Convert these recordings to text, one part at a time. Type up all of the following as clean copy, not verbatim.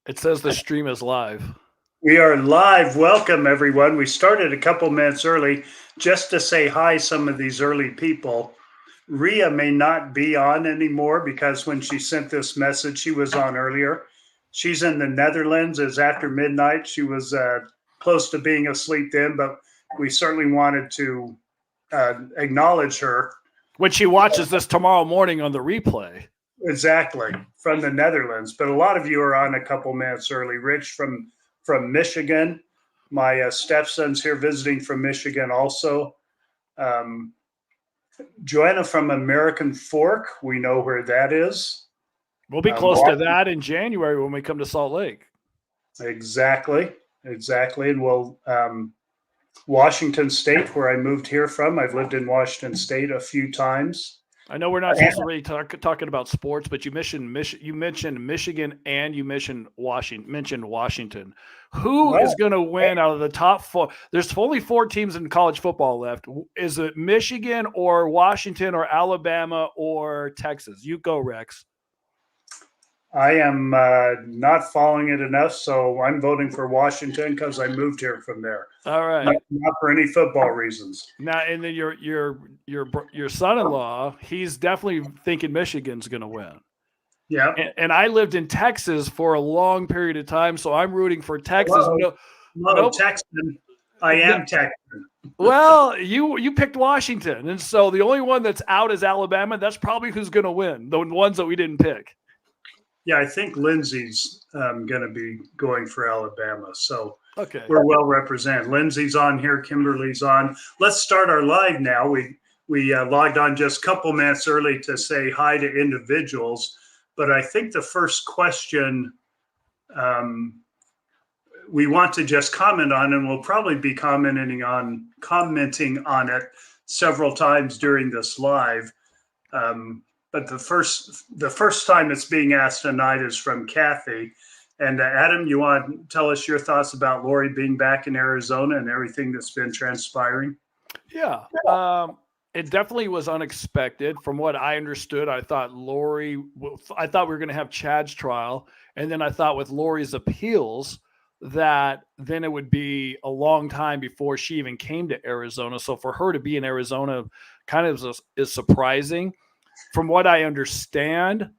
It says the stream is live. We are live. Welcome, everyone. We started a couple minutes early just to say hi some of these early people. Ria may not be on anymore because when she sent this message, she was on earlier. She's in the Netherlands. It's after midnight. She was close to being asleep then, but we certainly wanted to acknowledge her. When she watches this tomorrow morning on the replay. Exactly, from the Netherlands. But a lot of you are on a couple minutes early. Rich from Michigan. My stepson's here visiting from Michigan also. Joanna from American Fork. We know where that is. We'll be close to that in January when we come to Salt Lake. Exactly. And we'll Washington State, where I moved here from. I've lived in Washington State a few times. I know we're not supposed to really talking about sports, but you mentioned Michigan and you mentioned Washington. Who is going to win out of the top four? There's only 4 teams in college football left. Is it Michigan or Washington or Alabama or Texas? You go, Rex. I am not following it enough, so I'm voting for Washington because I moved here from there. All right, not for any football reasons. Now, and then your son-in-law, he's definitely thinking Michigan's going to win. Yeah, and I lived in Texas for a long period of time, so I'm rooting for Texas. No, Texan. I am Texan. Well, you picked Washington, and so the only one that's out is Alabama. That's probably who's going to win. The ones that we didn't pick. Yeah, I think Lindsay's going to be going for Alabama. So okay, we're well represented. Lindsay's on here. Kimberly's on. Let's start our live now. We logged on just a couple minutes early to say hi to individuals. But I think the first question we want to just comment on, and we'll probably be commenting on it several times during this live. But the first time it's being asked tonight is from Kathy. And Adam, you want to tell us your thoughts about Lori being back in Arizona and everything that's been transpiring? Yeah, it definitely was unexpected. From what I understood, I thought we were going to have Chad's trial. And then I thought with Lori's appeals that then it would be a long time before she even came to Arizona. So for her to be in Arizona kind of is surprising. From what I understand,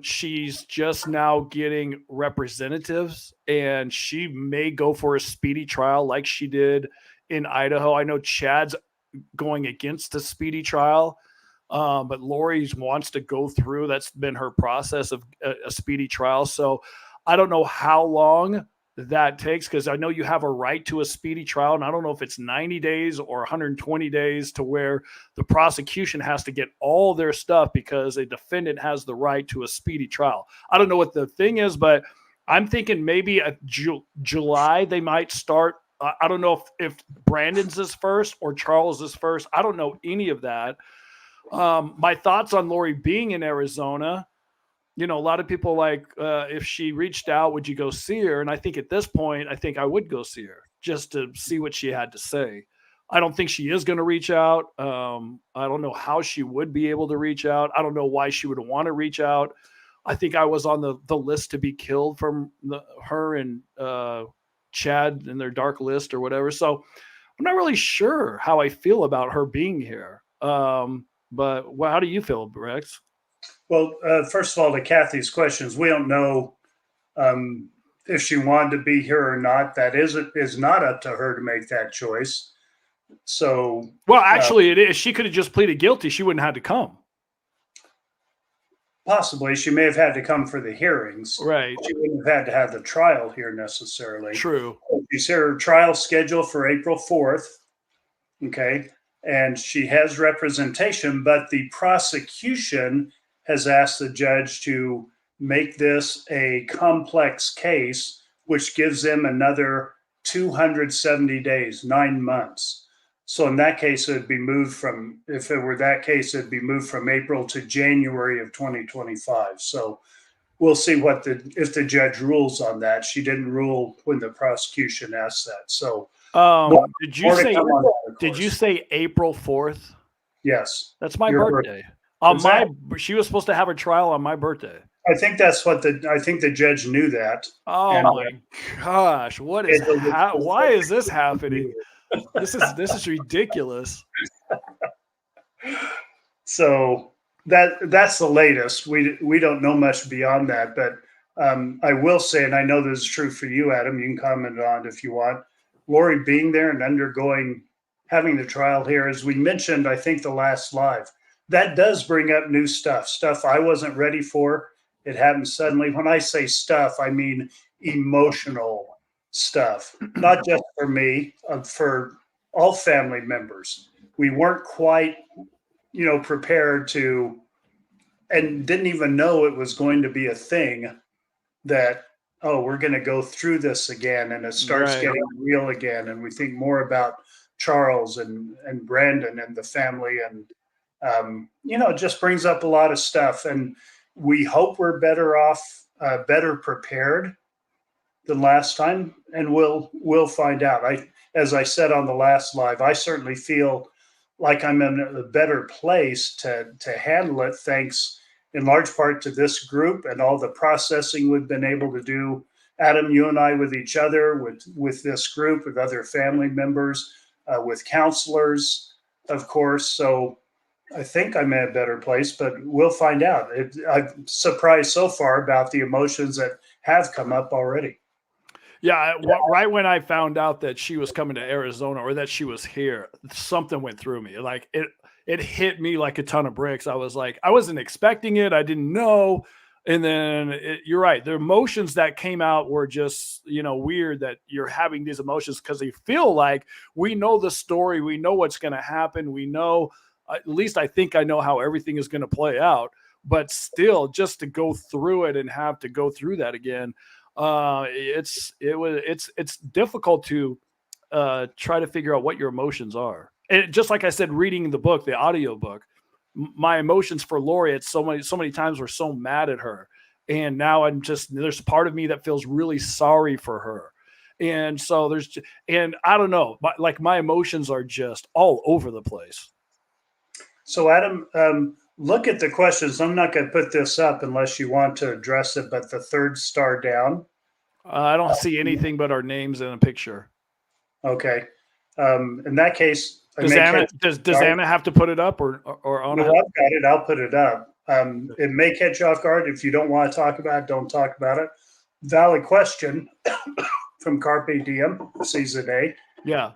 she's just now getting representatives, and she may go for a speedy trial like she did in Idaho. I know Chad's going against a speedy trial, but Lori wants to go through. That's been her process of a speedy trial. So I don't know how long that takes, because I know you have a right to a speedy trial, and I don't know if it's 90 days or 120 days to where the prosecution has to get all their stuff because a defendant has the right to a speedy trial. I don't know what the thing is, but I'm thinking maybe July they might start. I don't know if Brandon's is first or Charles is first. I don't know any of that. My thoughts on Lori being in Arizona, a lot of people like, if she reached out, would you go see her? And I think at this point, I think I would go see her just to see what she had to say. I don't think she is going to reach out. I don't know how she would be able to reach out. I don't know why she would want to reach out. I think I was on the list to be killed from her and Chad in their dark list or whatever. So I'm not really sure how I feel about her being here. But how do you feel, Rex? Well, first of all, to Kathy's questions, we don't know if she wanted to be here or not. That is not up to her to make that choice. So, well, actually, it is. She could have just pleaded guilty. She wouldn't have had to come. Possibly, she may have had to come for the hearings. Right. She wouldn't have had to have the trial here necessarily. True. She's her trial scheduled for April 4th. Okay, and she has representation, but the prosecution has asked the judge to make this a complex case, which gives them another 270 days, 9 months. So in that case, it'd be moved from, if it were that case, it'd be moved from April to January of 2025. So we'll see if the judge rules on that. She didn't rule when the prosecution asked that. So did you say April 4th? Yes. That's my birthday. She was supposed to have a trial on my birthday. I think the judge knew that. Oh And my gosh, what is why is this happening? This is ridiculous. so that's the latest. We don't know much beyond that, but I will say, and I know this is true for you, Adam. You can comment on it if you want. Lori being there and having the trial here, as we mentioned, I think the last live, that does bring up new stuff I wasn't ready for. It happened suddenly. When I say stuff, I mean emotional stuff, not just for me, for all family members. We weren't quite, prepared to, and didn't even know it was going to be a thing that, oh, we're going to go through this again, and it starts getting real again, and we think more about Charles and Brandon and the family, and it just brings up a lot of stuff, and we hope we're better off, better prepared than last time, and we'll find out. As I said on the last live, I certainly feel like I'm in a better place to handle it, thanks in large part to this group and all the processing we've been able to do. Adam, you and I with each other, with this group, with other family members, with counselors, of course. So I think I'm in a better place, but we'll find out. I'm surprised so far about the emotions that have come up already. Yeah, right when I found out that she was coming to Arizona, or that she was here, something went through me. Like it hit me like a ton of bricks. I was like, I wasn't expecting it. I didn't know. And then you're right. The emotions that came out were just, weird that you're having these emotions because they feel like we know the story. We know what's going to happen. We know, at least I think I know how everything is going to play out. But still, just to go through it and have to go through that again, it's difficult to try to figure out what your emotions are. And just like I said, reading the book, the audiobook, my emotions for Lori at so many times were so mad at her. And now there's part of me that feels really sorry for her. And so and I don't know, my emotions are just all over the place. So Adam, look at the questions. I'm not going to put this up unless you want to address it, but the third star down. I don't see anything but our names in a picture. Okay. In that case, does Anna have to put it up, or Anna? No, I've got it. I'll put it up. It may catch you off guard. If you don't want to talk about it, don't talk about it. Valid question from Carpe Diem, season A. Yeah.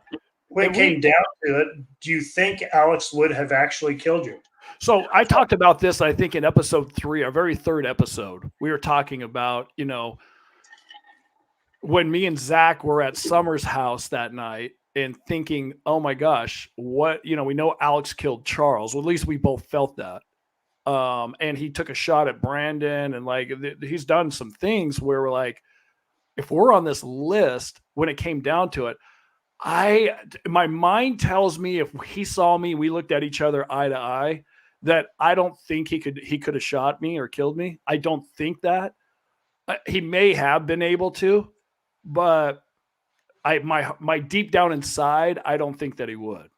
When it came down to it, do you think Alex would have actually killed you? So I talked about this, I think, in episode 3, our very third episode. We were talking about, when me and Zach were at Summer's house that night and thinking, oh my gosh, what, we know Alex killed Charles. Well, at least we both felt that. And he took a shot at Brandon, and he's done some things where we're like, if we're on this list, when it came down to it, my mind tells me if he saw me, we looked at each other eye to eye, that I don't think he could have shot me or killed me. I don't think that. He may have been able to, but my deep down inside, I don't think that he would.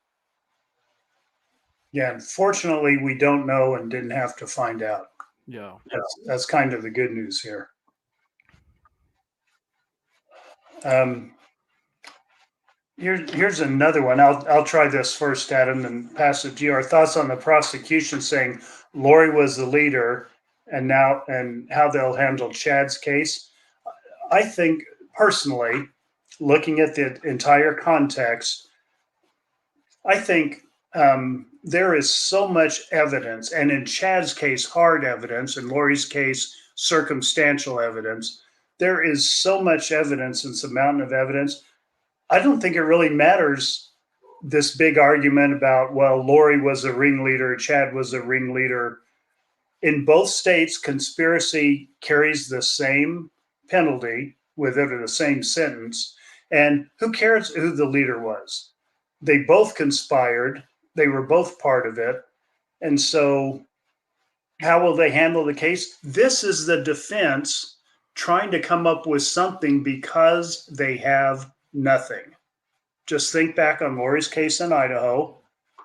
Yeah, unfortunately, we don't know and didn't have to find out. Yeah, that's kind of the good news here. Here's another one. I'll try this first, Adam, and pass it to you. Our thoughts on the prosecution saying Lori was the leader, and how they'll handle Chad's case. I think personally, looking at the entire context, I think there is so much evidence, and in Chad's case, hard evidence, in Lori's case, circumstantial evidence. There is so much evidence, and some mountain of evidence. I don't think it really matters, this big argument about, well, Lori was a ringleader, Chad was a ringleader. In both states, conspiracy carries the same penalty with it, or the same sentence. And who cares who the leader was? They both conspired. They were both part of it. And so how will they handle the case? This is the defense trying to come up with something because they have nothing. Just think back on Lori's case in Idaho.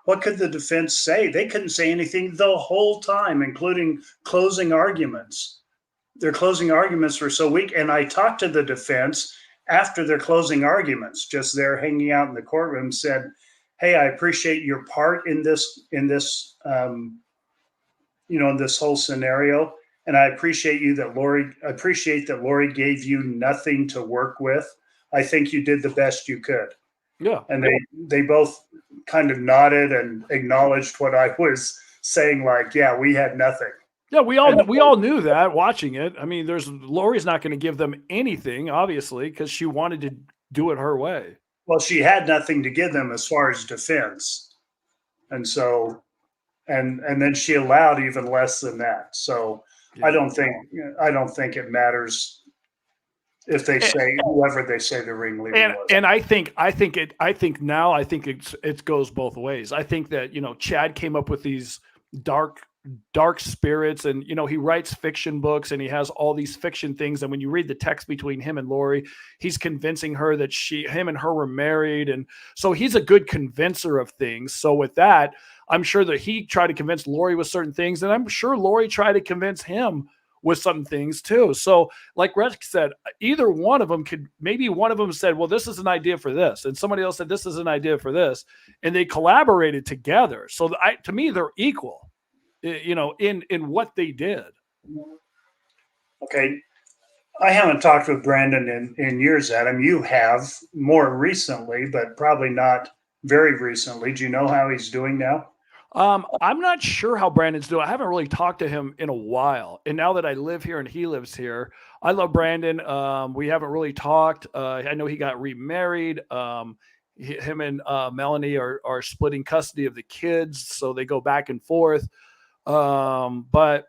What could the defense say? They couldn't say anything the whole time, including closing arguments. their closing arguments were so weak. And I talked to the defense after their closing arguments, just there hanging out in the courtroom, said, "Hey, I appreciate your part in this, in this whole scenario. And I appreciate that Lori gave you nothing to work with. I think you did the best you could." Yeah. And they both kind of nodded and acknowledged what I was saying, like, yeah, we had nothing. Yeah, we all knew that watching it. I mean, Lori's not going to give them anything, obviously, because she wanted to do it her way. Well, she had nothing to give them as far as defense. And so, and then she allowed even less than that. So yeah. I don't think it matters if they say whoever they say the ringleader was. And I think it goes both ways. I think that, Chad came up with these dark spirits, and he writes fiction books and he has all these fiction things, and when you read the text between him and Lori, he's convincing her that him and her were married, and so he's a good convincer of things. So with that, I'm sure that he tried to convince Lori with certain things, and I'm sure Lori tried to convince him with some things too. So like Rex said, either one of them maybe one of them said, well, this is an idea for this, and somebody else said this is an idea for this, and they collaborated together. So to me, they're equal, in what they did. Okay. I haven't talked with Brandon in years, Adam. You have more recently, but probably not very recently. Do you know how he's doing now? I'm not sure how Brandon's doing. I haven't really talked to him in a while. And now that I live here and he lives here, I love Brandon. We haven't really talked. I know he got remarried. Him and Melanie are splitting custody of the kids, so they go back and forth. But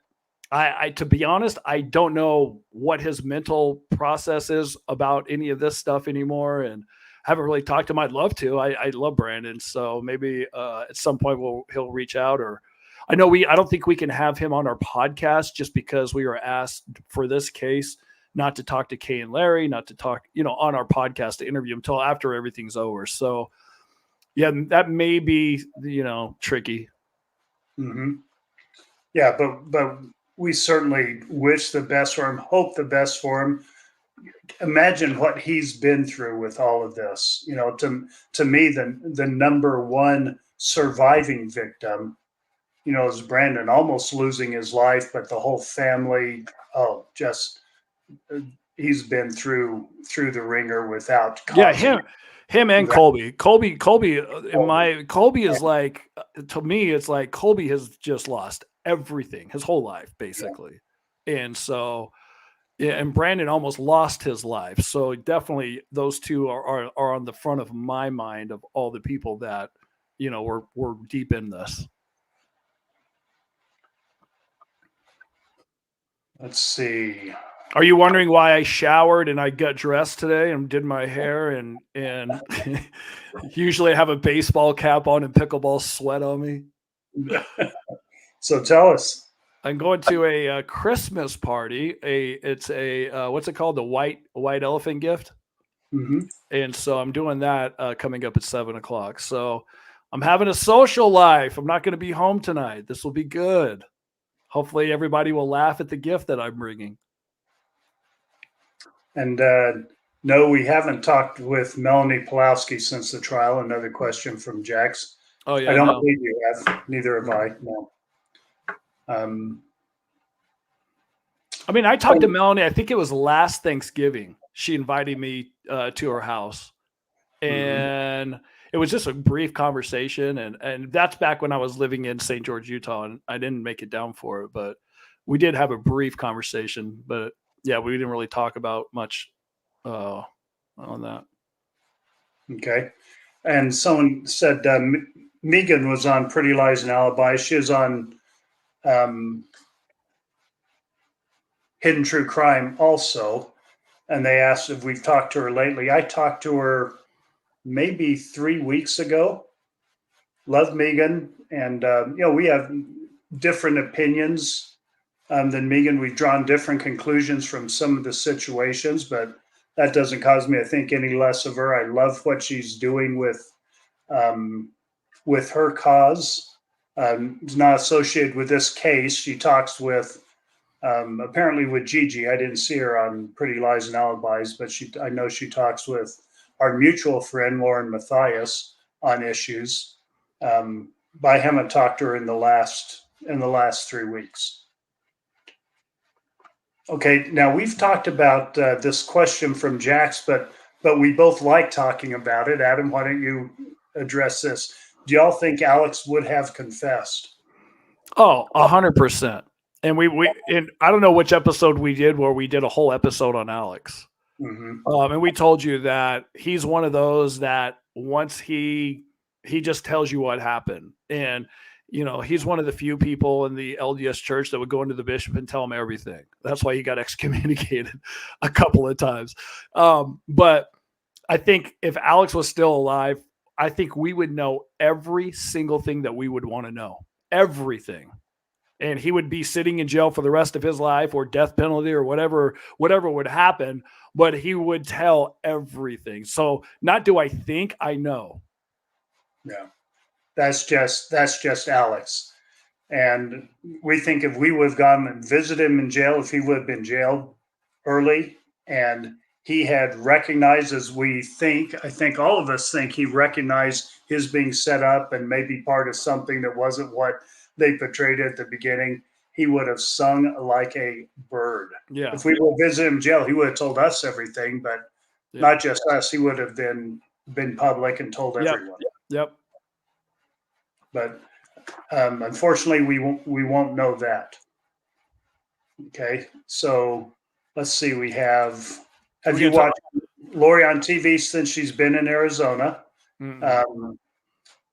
I, to be honest, I don't know what his mental process is about any of this stuff anymore, and haven't really talked to him. I'd love to. I love Brandon, so maybe at some point he'll reach out. Or I don't think we can have him on our podcast just because we were asked for this case not to talk to Kay and Larry, not to talk, on our podcast to interview him until after everything's over. So yeah, that may be, tricky. Mm-hmm. Yeah, but we certainly wish the best for him, hope the best for him. Imagine what he's been through with all of this. To me, the number one surviving victim, is Brandon, almost losing his life, but the whole family, he's been through the ringer without. Yeah, him and Colby. Colby is like, to me, it's like Colby has just lost everything, his whole life, basically. Yeah. And so, yeah, and Brandon almost lost his life. So definitely those two are on the front of my mind of all the people that, were deep in this. Let's see. Are you wondering why I showered and I got dressed today and did my hair and usually I have a baseball cap on and pickleball sweat on me? So tell us. I'm going to a Christmas party. It's a what's it called? The white elephant gift. Mm-hmm. And so I'm doing that coming up at 7:00. So I'm having a social life. I'm not going to be home tonight. This will be good. Hopefully everybody will laugh at the gift that I'm bringing. And no, we haven't talked with Melanie Pulowski since the trial. Another question from Jax. Oh yeah, I don't believe you have. Neither have I. No. I mean, I talked to Melanie. I think it was last Thanksgiving. She invited me to her house, and it was just a brief conversation. And that's back when I was living in St. George, Utah, and I didn't make it down for it, but we did have a brief conversation. But yeah, we didn't really talk about much on that. Okay. And someone said Megan was on Pretty Lies and Alibis. She was on Hidden True Crime also. And they asked if we've talked to her lately. I talked to her maybe 3 weeks ago. Love Megan. And, we have different opinions than Megan. We've drawn different conclusions from some of the situations, but that doesn't cause me to think any less of her. I love what she's doing with her cause. It's not associated with this case. She talks with Apparently with Gigi. I didn't see her on Pretty Lies and Alibis, but I know she talks with our mutual friend Lauren Matthias on issues. But I haven't talked to her in the last 3 weeks. Okay, now we've talked about this question from Jax, but we both like talking about it. Adam, why don't you address this? Do y'all think Alex would have confessed? Oh, 100%. And and I don't know which episode we did where we did a whole episode on Alex. Mm-hmm. And we told you that he's one of those that once he just tells you what happened. And, he's one of the few people in the LDS church that would go into the bishop and tell him everything. That's why he got excommunicated a couple of times. But I think if Alex was still alive, I think we would know every single thing that we would want to know. Everything. And he would be sitting in jail for the rest of his life or death penalty or whatever would happen, but he would tell everything. So not do I think, I know. Yeah. That's just Alex. And we think if we would have gone and visited him in jail, if he would have been jailed early and he had recognized, as I think all of us think he recognized his being set up and maybe part of something that wasn't what they portrayed at the beginning, he would have sung like a bird. Yeah. If we would visit him in jail, he would have told us everything, but not just us. He would have been public and told everyone. Yep. But unfortunately, we won't know that. Okay, so let's see. Have you watched Lori on TV since she's been in Arizona? Mm-hmm.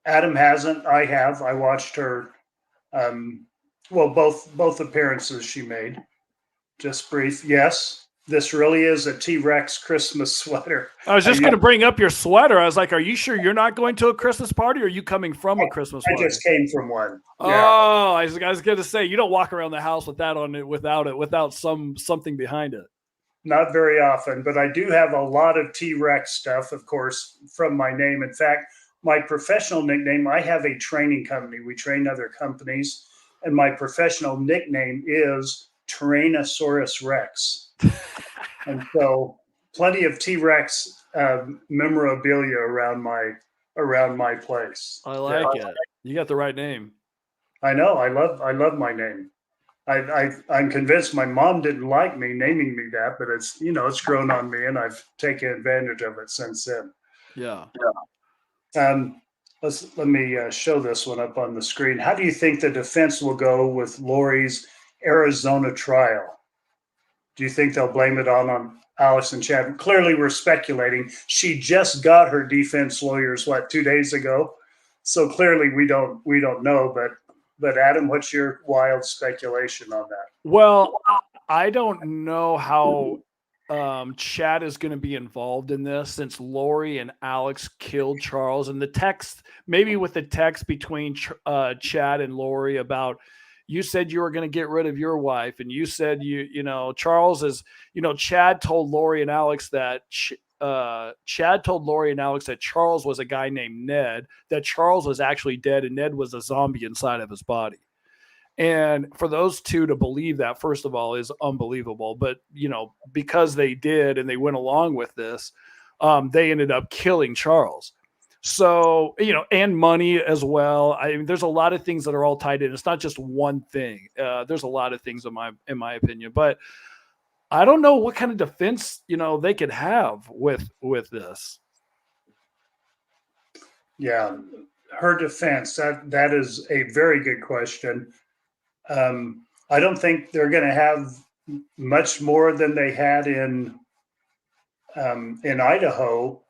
Adam hasn't. I have. I watched her. Both appearances she made. Just brief. Yes. This really is a T-Rex Christmas sweater. I was just going to bring up your sweater. I was like, are you sure you're not going to a Christmas party or are you coming from a Christmas party? I just came from one. Oh, yeah. I was going to say, you don't walk around the house with that on it without something behind it. Not very often, but I do have a lot of T-Rex stuff, of course, from my name. In fact, my professional nickname, I have a training company. We train other companies, and my professional nickname is Tyrannosaurus Rex. And so plenty of T-Rex memorabilia around my place. I like it. You got the right name. I know. I love my name. I'm convinced my mom didn't like me naming me that, but it's grown on me and I've taken advantage of it since then. Yeah. Let me show this one up on the screen. How do you think the defense will go with Lori's Arizona trial? Do you think they'll blame it on Alex and Chad? Clearly, we're speculating. She just got her defense lawyers 2 days ago, so clearly we don't know. But Adam, what's your wild speculation on that? Well, I don't know how Chad is going to be involved in this since Lori and Alex killed Charles, and the text between Chad and Lori about. You said you were going to get rid of your wife, and you said Charles is, Chad told Lori and Alex that Charles was a guy named Ned, that Charles was actually dead, and Ned was a zombie inside of his body. And for those two to believe that, first of all, is unbelievable. But because they did and they went along with this, they ended up killing Charles. So, and money as well. I mean, there's a lot of things that are all tied in. It's not just one thing. There's a lot of things in my opinion, but I don't know what kind of defense, they could have with this. Yeah. Her defense, that is a very good question. I don't think they're going to have much more than they had in Idaho,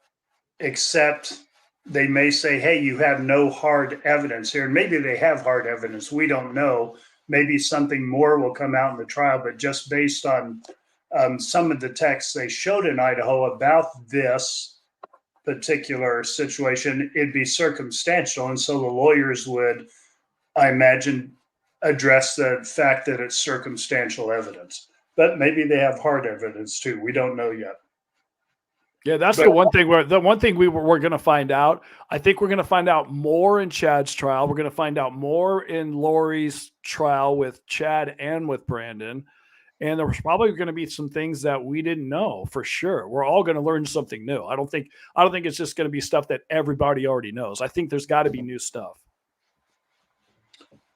except they may say, hey, you have no hard evidence here. And maybe they have hard evidence. We don't know. Maybe something more will come out in the trial, but just based on some of the texts they showed in Idaho about this particular situation, it'd be circumstantial. And so the lawyers would, I imagine, address the fact that it's circumstantial evidence. But maybe they have hard evidence too. We don't know yet. Yeah, that's the one thing we're going to find out. I think we're going to find out more in Chad's trial. We're going to find out more in Lori's trial with Chad and with Brandon. And there was probably going to be some things that we didn't know for sure. We're all going to learn something new. I don't think it's just going to be stuff that everybody already knows. I think there's got to be new stuff.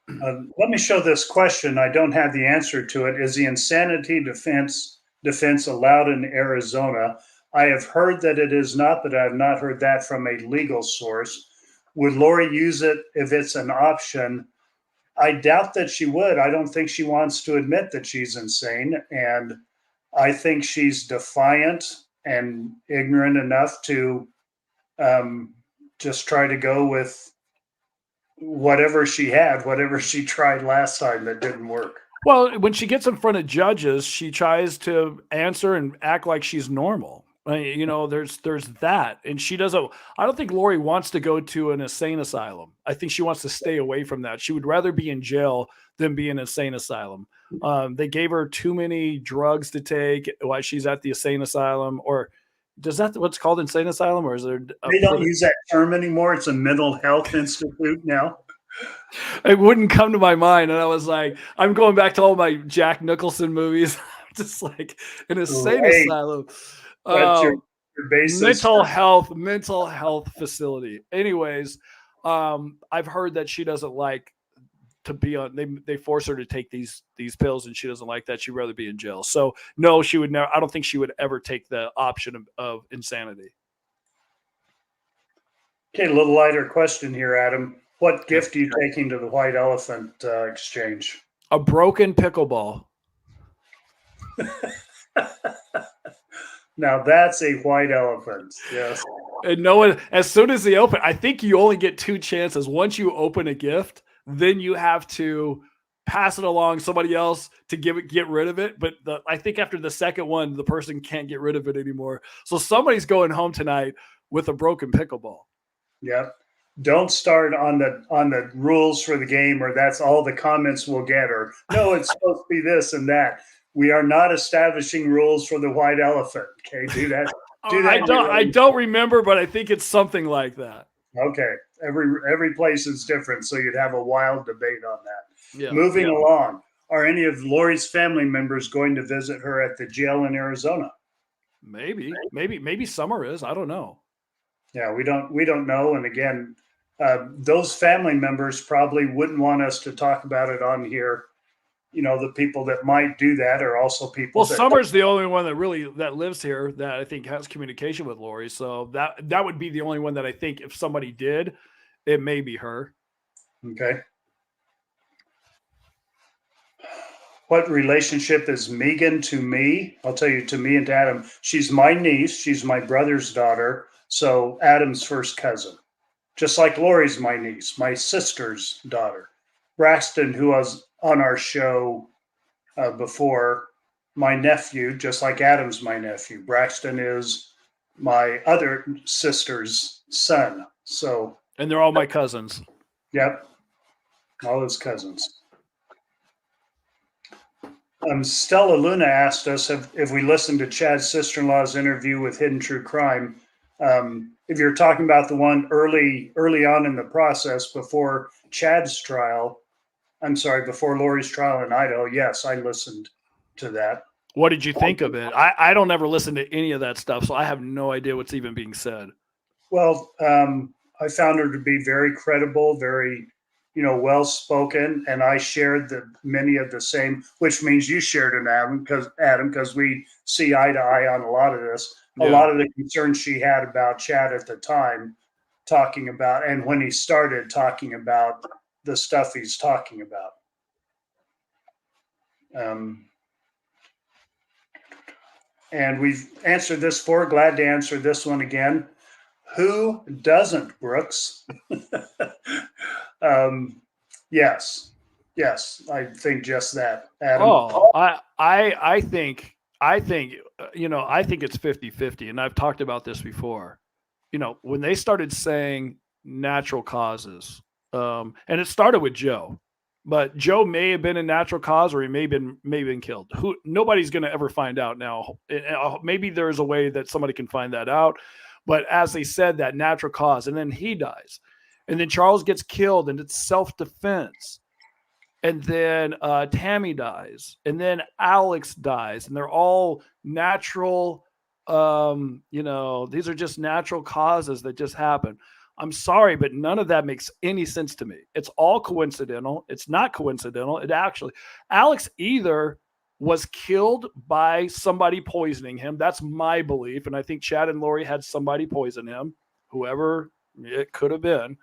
Let me show this question. I don't have the answer to it. Is the insanity defense allowed in Arizona? I have heard that it is not, but I have not heard that from a legal source. Would Lori use it if it's an option? I doubt that she would. I don't think she wants to admit that she's insane. And I think she's defiant and ignorant enough to just try to go with whatever she tried last time that didn't work. Well, when she gets in front of judges, she tries to answer and act like she's normal. You know, there's that. And she doesn't, I don't think Lori wants to go to an insane asylum. I think she wants to stay away from that. She would rather be in jail than be in an insane asylum. They gave her too many drugs to take while she's at the insane asylum. Or does that what's called insane asylum? Or is there? They don't use that term anymore. It's a mental health institute now. It wouldn't come to my mind. And I was like, I'm going back to all my Jack Nicholson movies. Just like an insane asylum. Your mental health facility. Anyways, I've heard that she doesn't like to be on. They force her to take these pills, and she doesn't like that. She'd rather be in jail. So no, she would never. I don't think she would ever take the option of insanity. Okay, a little lighter question here, Adam. What gift are you taking to the White Elephant exchange? A broken pickleball. Now that's a white elephant. Yes. And no one, as soon as they open, I think you only get 2 chances. Once you open a gift, then you have to pass it along somebody else to get rid of it. But I think after the second one, the person can't get rid of it anymore. So somebody's going home tonight with a broken pickleball. Yep. Don't start on the rules for the game, or that's all the comments we'll get, or no, it's supposed to be this and that. We are not establishing rules for the white elephant. Okay, do that. I don't remember, but I think it's something like that. Okay, every place is different, so you'd have a wild debate on that. Yeah. Moving along, are any of Lori's family members going to visit her at the jail in Arizona? Maybe Summer is. I don't know. Yeah, we don't know. And again, those family members probably wouldn't want us to talk about it on here. You know, the people that might do that are also people. Well, Summer's the only one that lives here that I think has communication with Lori. So that would be the only one that I think if somebody did, it may be her. Okay. What relationship is Megan to me? I'll tell you, to me and to Adam. She's my niece. She's my brother's daughter. So Adam's first cousin. Just like Lori's my niece, my sister's daughter. Braxton, who was on our show before, my nephew, just like Adam's my nephew. Braxton is my other sister's son. So, and they're all my cousins. Yep, all his cousins. Stella Luna asked us if we listened to Chad's sister-in-law's interview with Hidden True Crime. If you're talking about the one early on in the process before Chad's trial, before Lori's trial in Idaho, yes, I listened to that. What did you think of it? I don't ever listen to any of that stuff, so I have no idea what's even being said. Well, I found her to be very credible, very, well-spoken, and I shared many of the same, which means you shared it, Adam, because we see eye to eye on a lot of this. Yeah. A lot of the concerns she had about Chad at the time, talking about, and when he started talking about the stuff he's talking about. And we've answered this before. Glad to answer this one again. Who doesn't, Brooks? Yes, I think just that, Adam. Oh, I think it's 50-50, and I've talked about this before. When they started saying natural causes, and it started with Joe, but Joe may have been a natural cause, or he may have been killed. Nobody's going to ever find out now. Maybe there's a way that somebody can find that out. But as they said, that natural cause, and then he dies. And then Charles gets killed, and it's self-defense. and then Tammy dies, and then Alex dies, and they're all natural. These are just natural causes that just happen. I'm sorry, but none of that makes any sense to me. It's all coincidental. It's not coincidental. Alex either was killed by somebody poisoning him. That's my belief. And I think Chad and Lori had somebody poison him, whoever it could have been.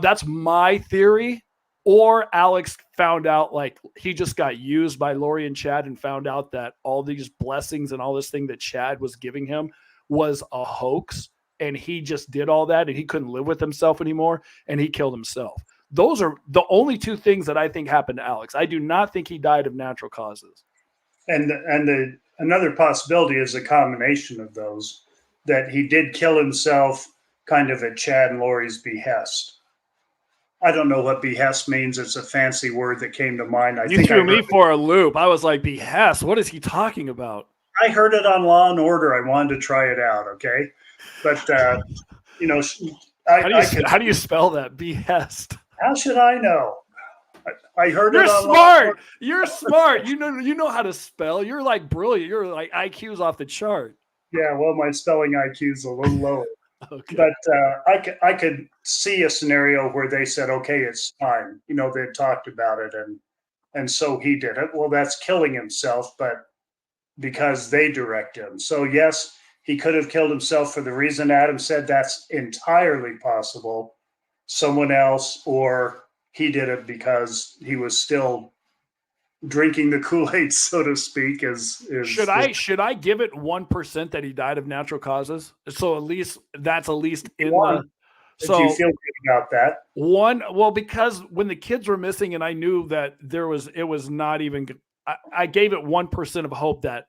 That's my theory. Or Alex found out, like, he just got used by Lori and Chad and found out that all these blessings and all this thing that Chad was giving him was a hoax. And he just did all that and he couldn't live with himself anymore. And he killed himself. Those are the only two things that I think happened to Alex. I do not think he died of natural causes. And another possibility is a combination of those, that he did kill himself kind of at Chad and Lori's behest. I don't know what behest means. It's a fancy word that came to mind. You threw me for a loop. I was like, behest? What is he talking about? I heard it on Law and Order. I wanted to try it out, okay? But, how do you spell that? Behest. How should I know? I heard it. You're smart. You're smart. You know how to spell. You're like brilliant. You're like IQ's off the chart. Yeah, well, my spelling IQ is a little lower. Okay. But I could see a scenario where they said, okay, it's fine. They talked about it, and so he did it. Well, that's killing himself, but because they direct him. So yes, he could have killed himself for the reason Adam said. That's entirely possible. Someone else, or he did it because he was still drinking the Kool-Aid, so to speak. Should I give it 1% that he died of natural causes? So that's at least in the. So do you feel good about that? Well, because when the kids were missing, and I knew that it was not even. I gave it 1% of hope that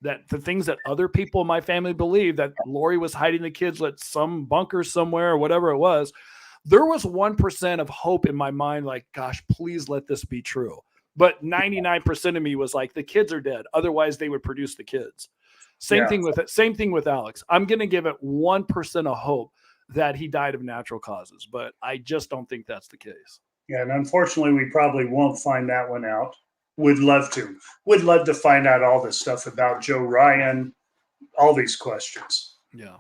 the things that other people in my family believe, that Lori was hiding the kids at some bunker somewhere or whatever it was. There was 1% of hope in my mind, like, gosh, please let this be true. But 99% of me was like, the kids are dead. Otherwise, they would produce the kids. Same thing with Alex. I'm going to give it 1% of hope that he died of natural causes, but I just don't think that's the case. Yeah, and unfortunately, we probably won't find that one out. Would love to. Would love to find out all this stuff about Joe Ryan, all these questions. Yeah.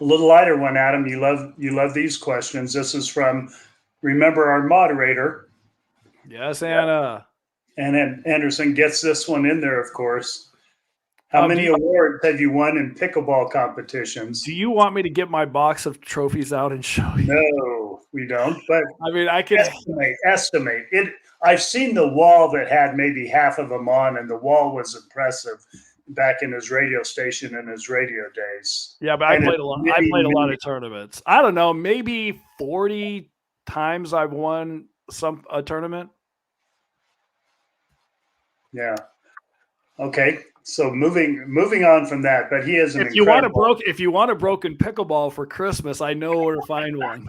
A little lighter one, Adam. You love these questions. This is from, remember, our moderator. Yes, Anna. And Anderson gets this one in there, of course. How many awards have you won in pickleball competitions? Do you want me to get my box of trophies out and show you? No, we don't. But I mean, I can estimate it. I've seen the wall that had maybe half of them on, and the wall was impressive back in his radio station in his radio days. Yeah, but I played a lot of tournaments. I don't know, maybe 40 times I've won a tournament. Yeah. Okay. So moving on from that, but he is if you want a broken pickleball for Christmas, I know where to find one.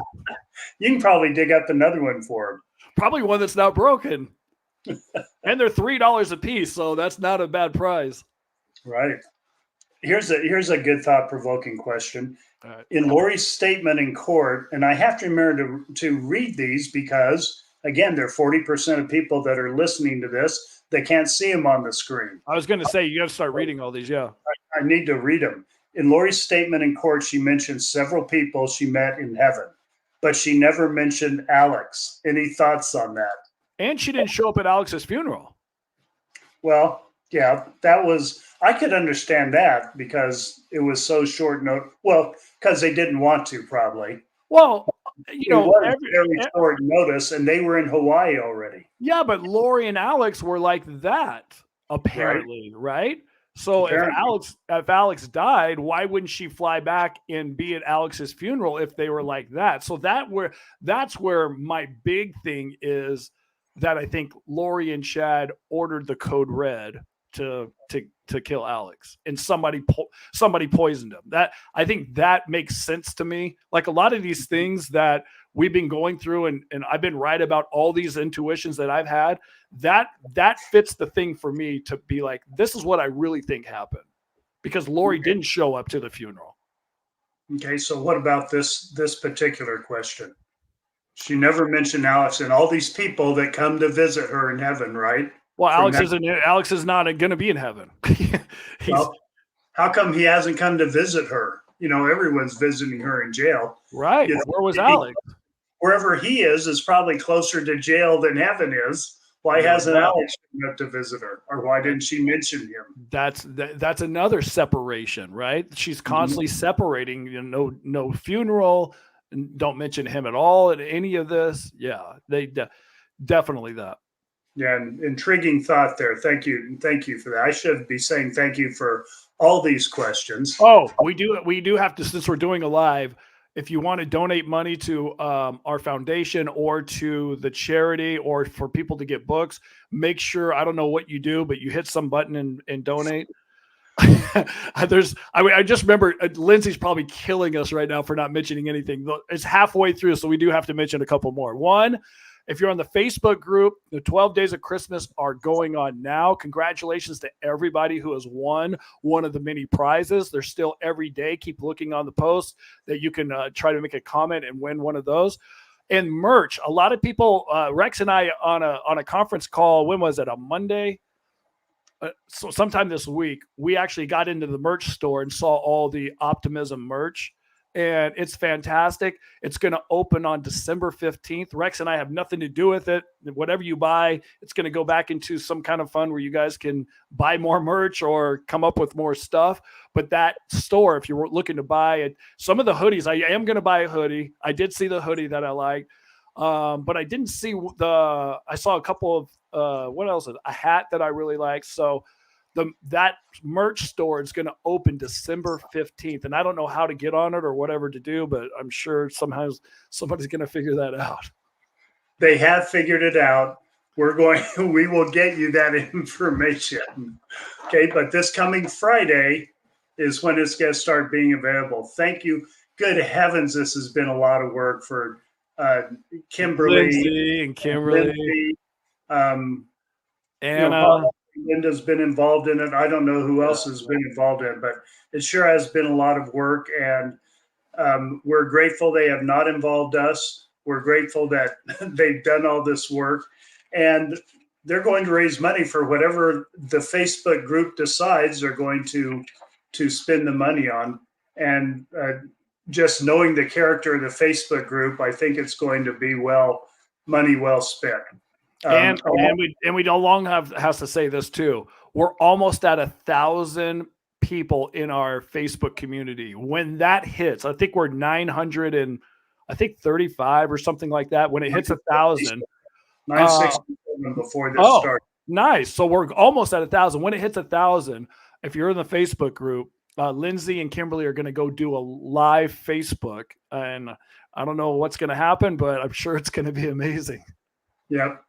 You can probably dig up another one for him. Probably one that's not broken. And they're $3 a piece, so that's not a bad prize. Right. Here's a good thought-provoking question. Right. In Lori's statement in court, and I have to remember to read these because, again, there are 40% of people that are listening to this. They can't see them on the screen. I was going to say, you got to start reading all these, yeah. I need to read them. In Lori's statement in court, she mentioned several people she met in heaven, but she never mentioned Alex. Any thoughts on that? And she didn't show up at Alex's funeral. Well, yeah, I could understand that because it was so short note. Well, because they didn't want to, probably. Well, very short notice, and they were in Hawaii already. Yeah, but Lori and Alex were like that, apparently, right? So apparently. if Alex died, why wouldn't she fly back and be at Alex's funeral if they were like that? So that's where my big thing is, that I think Lori and Chad ordered the code red to kill Alex, and somebody poisoned him. That, I think that makes sense to me. Like a lot of these things that we've been going through, and I've been right about all these intuitions that I've had, that fits the thing for me to be like, this is what I really think happened, because Lori didn't show up to the funeral. Okay, so what about this particular question? She never mentioned Alex and all these people that come to visit her in heaven, right? Well, From Alex is not going to be in heaven. He's well, how come he hasn't come to visit her? Everyone's visiting her in jail. right. Where was Alex? Wherever he is probably closer to jail than heaven is. Why hasn't Alex come up to visit her, or why didn't she mention him? That's another separation, right? She's constantly separating. No funeral, don't mention him at all in any of this. Yeah, they definitely that. Yeah, intriguing thought there. Thank you for that. I should be saying thank you for all these questions. Oh, we do have to, since we're doing a live. If you want to donate money to our foundation or to the charity or for people to get books, make sure, I don't know what you do, but you hit some button and donate. I just remember Lindsay's probably killing us right now for not mentioning anything. It's halfway through, so we do have to mention a couple more. One, if you're on the Facebook group, the 12 Days of Christmas are going on now. Congratulations to everybody who has won one of the many prizes. They're still every day. Keep looking on the post that you can try to make a comment and win one of those. And merch. A lot of people, Rex and I on a conference call, when was it? On Monday? So sometime this week, we actually got into the merch store and saw all the Optimism merch. And it's fantastic. It's going to open on December 15th. Rex and I have nothing to do with it. Whatever you buy, it's going to go back into some kind of fund where you guys can buy more merch or come up with more stuff. But that store, if you're looking to buy it, some of the hoodies, I am going to buy a hoodie. I did see the hoodie that I liked. But I didn't see I saw a couple of, what else? A hat that I really liked. So that merch store is going to open December 15th. And I don't know how to get on it or whatever to do, but I'm sure somehow somebody's going to figure that out. They have figured it out. We will get you that information. Okay. But this coming Friday is when it's going to start being available. Thank you. Good heavens. This has been a lot of work for Kimberly. Lindsay and Kimberly. Anna. Linda's been involved in it. I don't know who else has been involved in it, but it sure has been a lot of work. And we're grateful they have not involved us. We're grateful that they've done all this work. And they're going to raise money for whatever the Facebook group decides they're going to spend the money on. And just knowing the character of the Facebook group, I think it's going to be money well spent. And we no longer has to say this too. We're almost at 1,000 people in our Facebook community. When that hits, I think we're 935 or something like that. When it hits 1,000, 967 before this started. Nice. So we're almost at 1,000. When it hits 1,000, if you're in the Facebook group, Lindsay and Kimberly are going to go do a live Facebook, and I don't know what's going to happen, but I'm sure it's going to be amazing. Yep.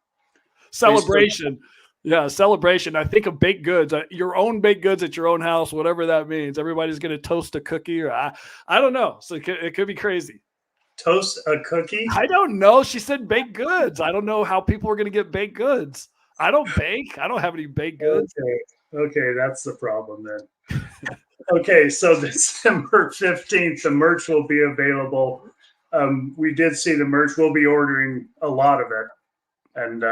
Celebration. Yeah, celebration. I think of baked goods, your own baked goods at your own house, whatever that means. Everybody's going to toast a cookie, or I don't know. So it could be crazy. Toast a cookie? I don't know. She said baked goods. I don't know how people are going to get baked goods. I don't bake. I don't have any baked goods. Okay, that's the problem then. Okay, so December 15th, the merch will be available. We did see the merch. We'll be ordering a lot of it. And,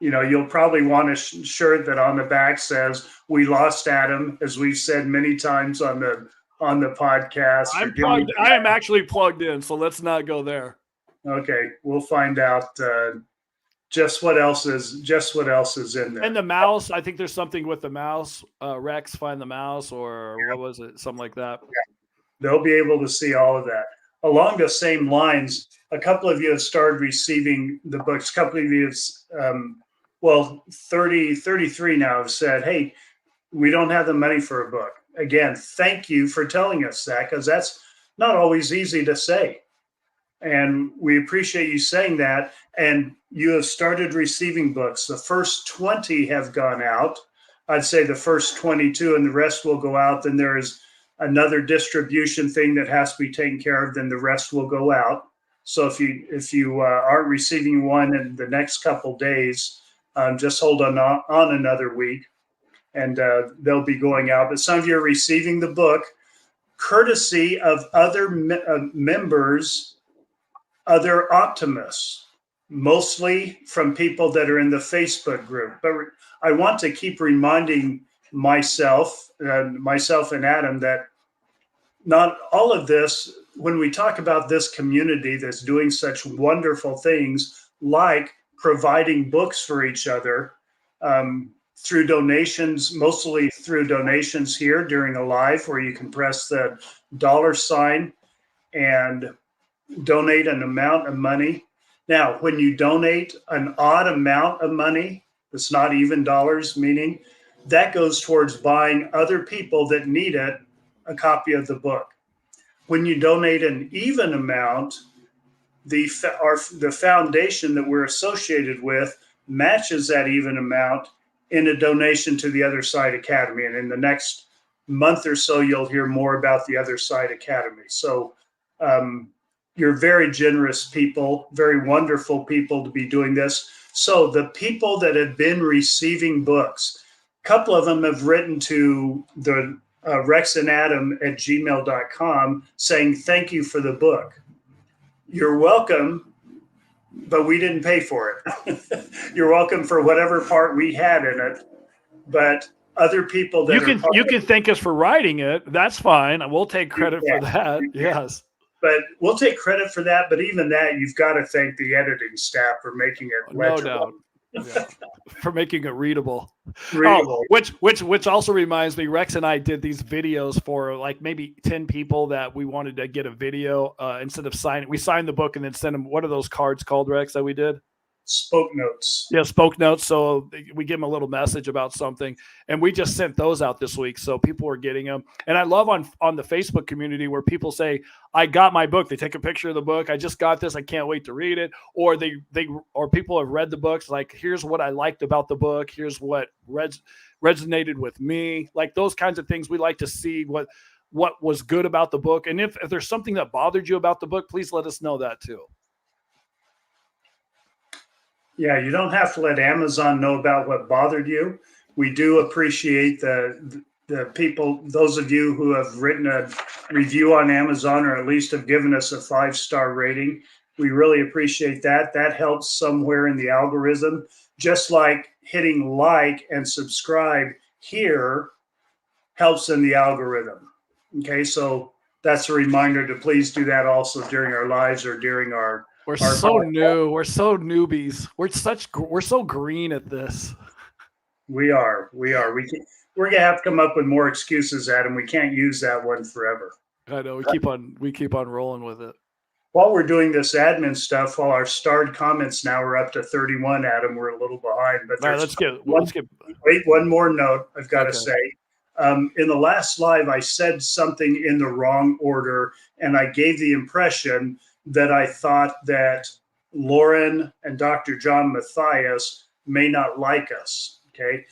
you'll probably want a shirt that on the back says, "We lost Adam," as we've said many times on the podcast. I am actually plugged in, so let's not go there. Okay, we'll find out just what else is in there. And the mouse, I think there's something with the mouse. Rex, find the mouse, or what was it? Something like that. Yeah. They'll be able to see all of that. Along the same lines, a couple of you have started receiving the books. A couple of you have, 33 now have said, "Hey, we don't have the money for a book." Again, thank you for telling us that, because that's not always easy to say. And we appreciate you saying that. And you have started receiving books. The first 20 have gone out. I'd say the first 22, and the rest will go out. Then there is another distribution thing that has to be taken care of. Then the rest will go out. So if you aren't receiving one in the next couple days, just hold on another week, and they'll be going out. But some of you are receiving the book courtesy of other members other optimists, mostly from people that are in the Facebook group. But I want to keep reminding myself and Adam that not all of this, when we talk about this community that's doing such wonderful things like providing books for each other, through donations, mostly through donations here during a live where you can press the $ and donate an amount of money. Now, when you donate an odd amount of money, it's not even dollars, meaning that goes towards buying other people that need it a copy of the book. When you donate an even amount, the foundation that we're associated with matches that even amount in a donation to the Other Side Academy. And in the next month or so, you'll hear more about the Other Side Academy. So you're very generous people, very wonderful people to be doing this. So the people that have been receiving books, a couple of them have written to the rexandadam@gmail.com saying, thank you for the book. You're welcome, but we didn't pay for it. You're welcome for whatever part we had in it. But other people that you can thank us for writing it. That's fine. We'll take credit for that. Yes. But we'll take credit for that. But even that, you've got to thank the editing staff for making it legible. No doubt. Yeah. For making it readable. Readable. Oh, which also reminds me, Rex and I did these videos for like maybe 10 people that we wanted to get a video instead of signing. We signed the book and then send them. What are those cards called, Rex, that we did? Spoke notes. Yeah, spoke notes. So we give them a little message about something, and we just sent those out this week. So people are getting them, and I love on the Facebook community where people say, "I got my book." They take a picture of the book. I just got this. I can't wait to read it. Or or people have read the books. Like, here's what I liked about the book. Here's what resonated with me. Like those kinds of things. We like to see what was good about the book, and if there's something that bothered you about the book, please let us know that too. Yeah, you don't have to let Amazon know about what bothered you. We do appreciate the people, those of you who have written a review on Amazon or at least have given us a 5-star rating. We really appreciate that. That helps somewhere in the algorithm, just like hitting like and subscribe here helps in the algorithm. Okay, so that's a reminder to please do that also during our lives or during our We're so new. We're so newbies. We're so green at this. We are. We're gonna have to come up with more excuses, Adam. We can't use that one forever. I know. We keep on rolling with it. While we're doing this admin stuff, while our starred comments now are up to 31, Adam, we're a little behind. But all right, let's get. Wait, one more note. I've got to say. In the last live, I said something in the wrong order, and I gave the impression that I thought that Lauren and Dr. John Matthias may not like us. Okay.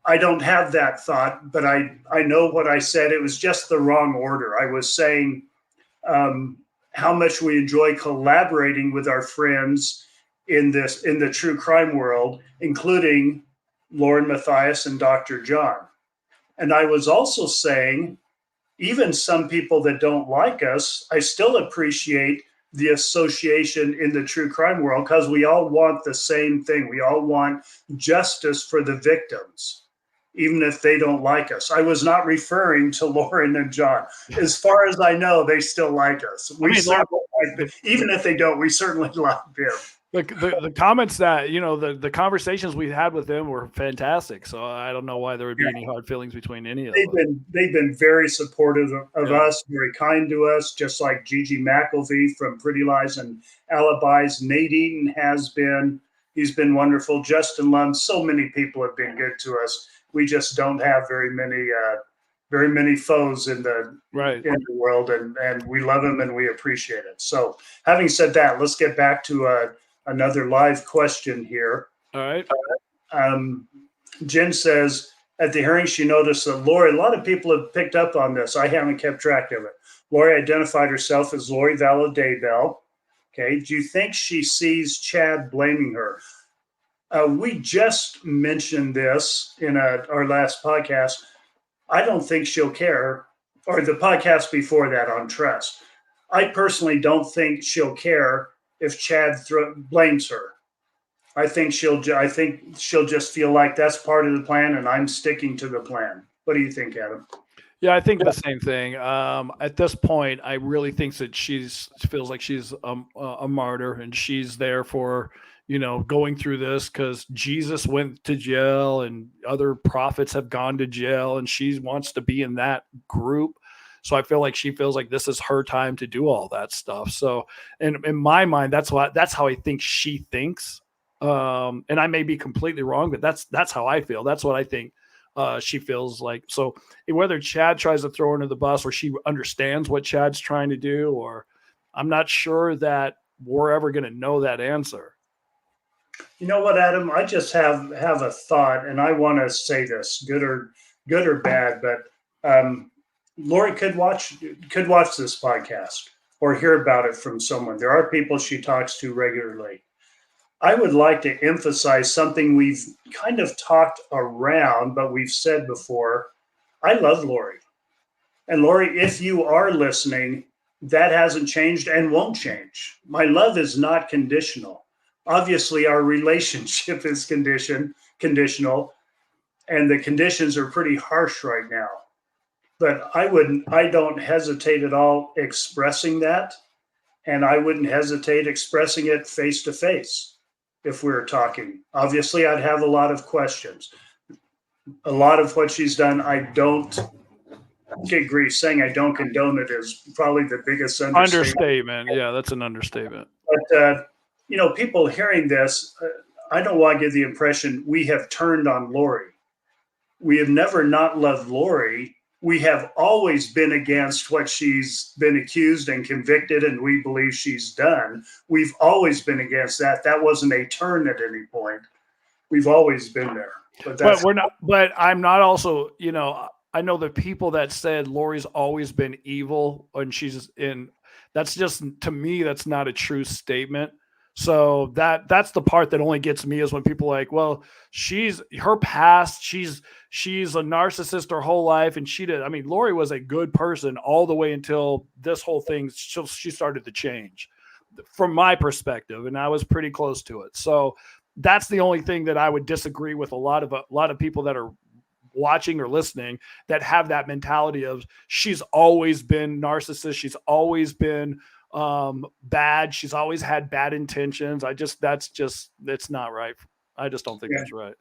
I don't have that thought, but I know what I said. It was just the wrong order. I was saying how much we enjoy collaborating with our friends in the true crime world, including Lauren Matthias and Dr. John. And I was also saying, even some people that don't like us, I still appreciate the association in the true crime world because we all want the same thing. We all want justice for the victims, even if they don't like us. I was not referring to Lauren and John. As far as I know, they still like us. Even if they don't, we certainly like them. The comments that, the conversations we had with them were fantastic. So I don't know why there would be any hard feelings between any of them. They've been very supportive of us, very kind to us, just like Gigi McElvey from Pretty Lies and Alibis. Nate Eaton he's been wonderful. Justin Lund, so many people have been good to us. We just don't have very many foes in the world, and we love them and we appreciate it. So having said that, let's get back to another live question here. All right. Jen says, at the hearing, she noticed that Lori, a lot of people have picked up on this. I haven't kept track of it. Lori identified herself as Lori Vallow Daybell. Okay. Do you think she sees Chad blaming her? We just mentioned this in our last podcast. I don't think she'll care, or the podcast before that on trust. I personally don't think she'll care if Chad blames her. I think she'll just feel like that's part of the plan, and I'm sticking to the plan. What do you think, Adam? Yeah, I think the same thing. At this point, I really think that she feels like she's a martyr, and she's there for going through this because Jesus went to jail, and other prophets have gone to jail, and she wants to be in that group. So I feel like she feels like this is her time to do all that stuff. So, in my mind, that's how I think she thinks. And I may be completely wrong, but that's how I feel. That's what I think she feels like. So whether Chad tries to throw her under the bus or she understands what Chad's trying to do, or I'm not sure that we're ever going to know that answer. You know what, Adam? I just have a thought, and I want to say this, good or bad, but Lori could watch this podcast or hear about it from someone. There are people she talks to regularly. I would like to emphasize something we've kind of talked around, but we've said before. I love Lori. And Lori, if you are listening, that hasn't changed and won't change. My love is not conditional. Obviously, our relationship is conditional, and the conditions are pretty harsh right now. But I don't hesitate at all expressing that, and I wouldn't hesitate expressing it face to face. If we were talking, obviously, I'd have a lot of questions. A lot of what she's done, I don't get grief. Saying I don't condone it is probably the biggest understatement. Yeah, that's an understatement. But people hearing this, I don't want to give the impression we have turned on Lori. We have never not loved Lori. We have always been against what she's been accused and convicted, and we believe she's done. We've always been against that. That wasn't a turn at any point. We've always been there. But we're not. But I'm not also. I know the people that said Lori's always been evil, and she's in. That's just, to me, that's not a true statement. So that's the part that only gets me, is when people are like, well, she's her past, she's a narcissist her whole life, and Lori was a good person all the way until this whole thing, she started to change from my perspective, and I was pretty close to it. So that's the only thing that I would disagree with a lot of people that are watching or listening that have that mentality of she's always been narcissist, she's always been bad, she's always had bad intentions. It's not right. I just don't think that's right.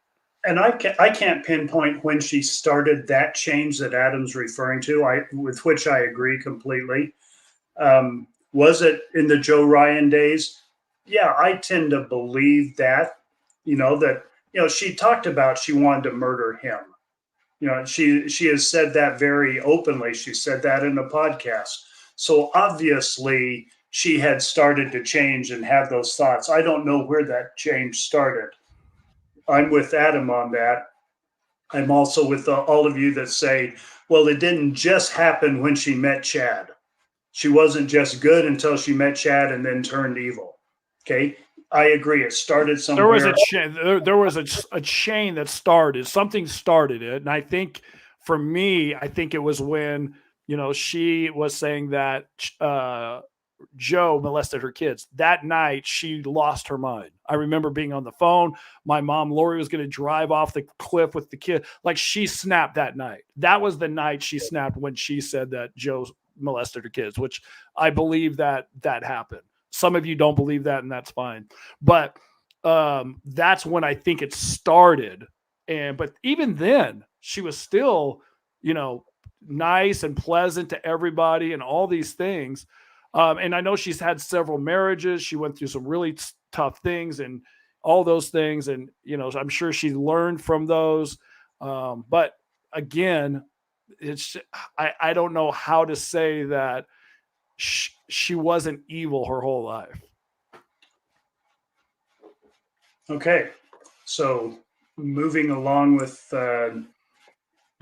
And I can't pinpoint when she started that change that Adam's referring to, with which I agree completely. Was it in the Joe Ryan days? Yeah, I tend to believe that, she talked about she wanted to murder him. She has said that very openly. She said that in a podcast. So obviously she had started to change and have those thoughts. I don't know where that change started. I'm with Adam on that. I'm also with all of you that say, well, it didn't just happen when she met Chad. She wasn't just good until she met Chad and then turned evil. Okay. I agree. It started somewhere. There was a chain that started. Something started it. And I think for me, it was when, she was saying that Joe molested her kids. That night, she lost her mind. I remember being on the phone. My mom, Lori, was going to drive off the cliff with the kid. Like, she snapped that night. That was the night she snapped, when she said that Joe molested her kids, which I believe that happened. Some of you don't believe that, and that's fine. But that's when I think it started. But even then, she was still, nice and pleasant to everybody and all these things. And I know she's had several marriages. She went through some really tough things and all those things. And, I'm sure she learned from those. But again, I don't know how to say that she wasn't evil her whole life. Okay. So moving along with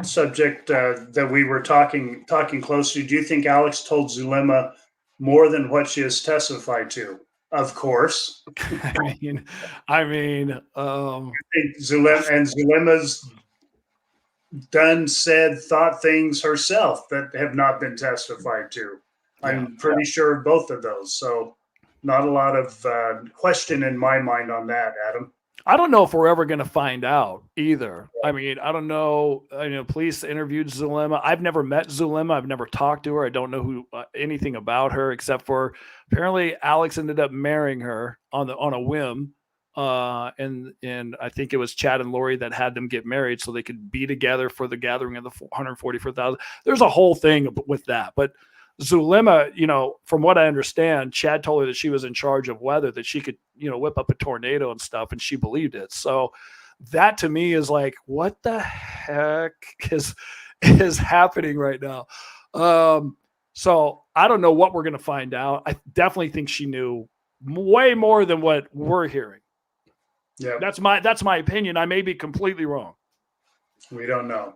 subject that we were talking closely, do you think Alex told Zulema more than what she has testified to? Of course. I think Zulema's done, said, thought things herself that have not been testified to. I'm pretty sure of both of those. So not a lot of question in my mind on that, Adam. I don't know if we're ever going to find out either. I mean, I don't know. Police interviewed Zulema. I've never met Zulema. I've never talked to her. I don't know anything about her except for apparently Alex ended up marrying her on a whim. And I think it was Chad and Lori that had them get married so they could be together for the gathering of the 144,000. There's a whole thing with that, but Zulema, from what I understand, Chad told her that she was in charge of weather, that she could, whip up a tornado and stuff, and she believed it. So that to me is like, what the heck is happening right now? So I don't know what we're going to find out. I definitely think she knew way more than what we're hearing. Yeah, that's my opinion. I may be completely wrong. We don't know.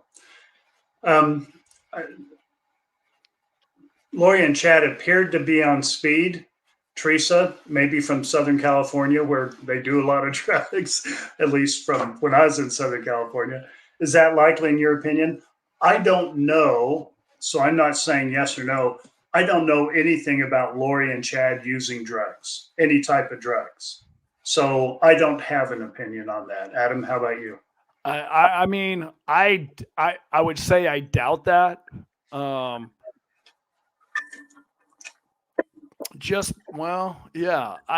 Lori and Chad appeared to be on speed. Teresa, maybe from Southern California, where they do a lot of drugs, at least from when I was in Southern California. Is that likely in your opinion? I don't know. So I'm not saying yes or no. I don't know anything about Lori and Chad using drugs, any type of drugs. So I don't have an opinion on that. Adam, how about you? I mean, I would say I doubt that. I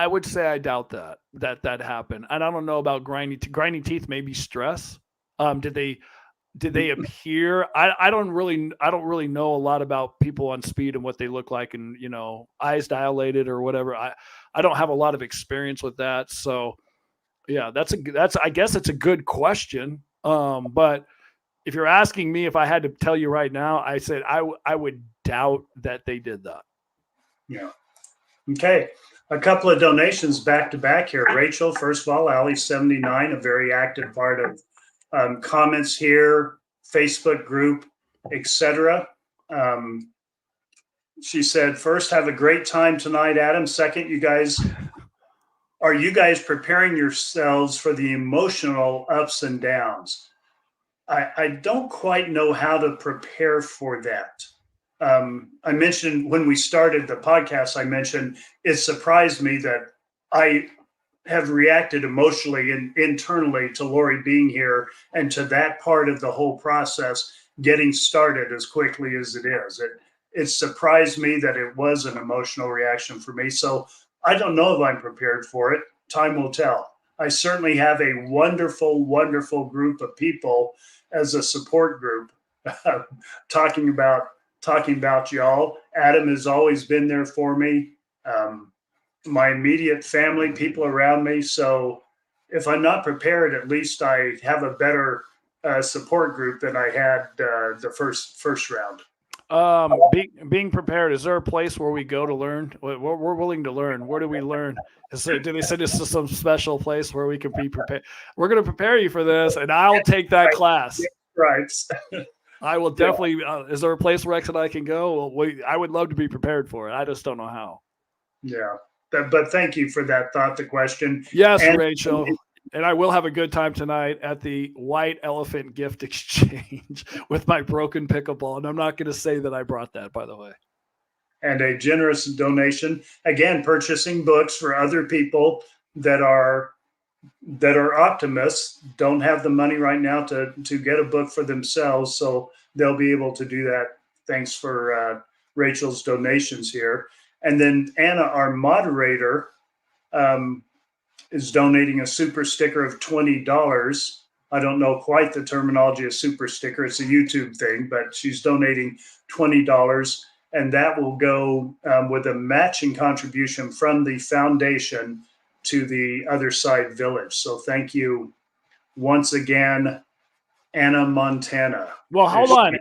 would say I doubt that happened. And I don't know about grinding teeth, maybe stress. Did they appear? I don't really know a lot about people on speed and what they look like, and eyes dilated or whatever. I don't have a lot of experience with that. So yeah, I guess it's a good question. But if you're asking me if I had to tell you right now, I said I would doubt that they did that. Yeah. Okay. A couple of donations back to back here. Rachel, first of all, Ali 79, a very active part of comments here, Facebook group, etc. She said, first, have a great time tonight, Adam. Second, are you guys preparing yourselves for the emotional ups and downs? I don't quite know how to prepare for that. I mentioned when we started the podcast, I mentioned it surprised me that I have reacted emotionally and internally to Lori being here and to that part of the whole process getting started as quickly as it is. It surprised me that it was an emotional reaction for me. So I don't know if I'm prepared for it. Time will tell. I certainly have a wonderful, wonderful group of people as a support group talking about y'all. Adam has always been there for me. My immediate family, people around me. So if I'm not prepared, at least I have a better support group than I had the first round. Being prepared. Is there a place where we go to learn? We're willing to learn. Where do we learn? Do they send us to some special place where we can be prepared? We're going to prepare you for this, and I'll take that class. Right. I will definitely. Is there a place Rex and I can go? Well, I would love to be prepared for it. I just don't know how. Yeah, but thank you for that thought. The question. Yes, Rachel. And I will have a good time tonight at the White Elephant Gift Exchange with my broken pickleball. And I'm not going to say that I brought that, by the way. And a generous donation. Again, purchasing books for other people that are optimists, don't have the money right now to get a book for themselves. So they'll be able to do that. Thanks for Rachel's donations here. And then Anna, our moderator, is donating a super sticker of $20. I don't know quite the terminology of super sticker. It's a YouTube thing, but she's donating $20, and that will go with a matching contribution from the foundation to the Other Side Village. So thank you once again, Anna Montana. Well, hold on.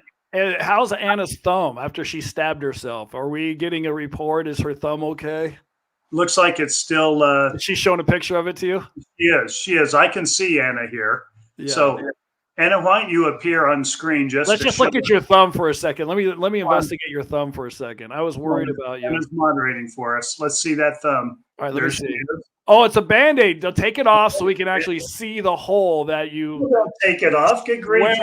How's Anna's thumb after she stabbed herself? Are we getting a report? Is her thumb okay? Looks like it's still. She's showing a picture of it to you? She is. I can see Anna here. Yeah. So, Anna, why don't you appear on screen? Let's just look at your thumb for a second. Let me investigate your thumb for a second. I was worried about you. Anna's moderating for us. Let's see that thumb. All right, let me see. Oh, it's a Band-Aid. They'll take it off so we can actually see the hole that you don't take it off. Get great.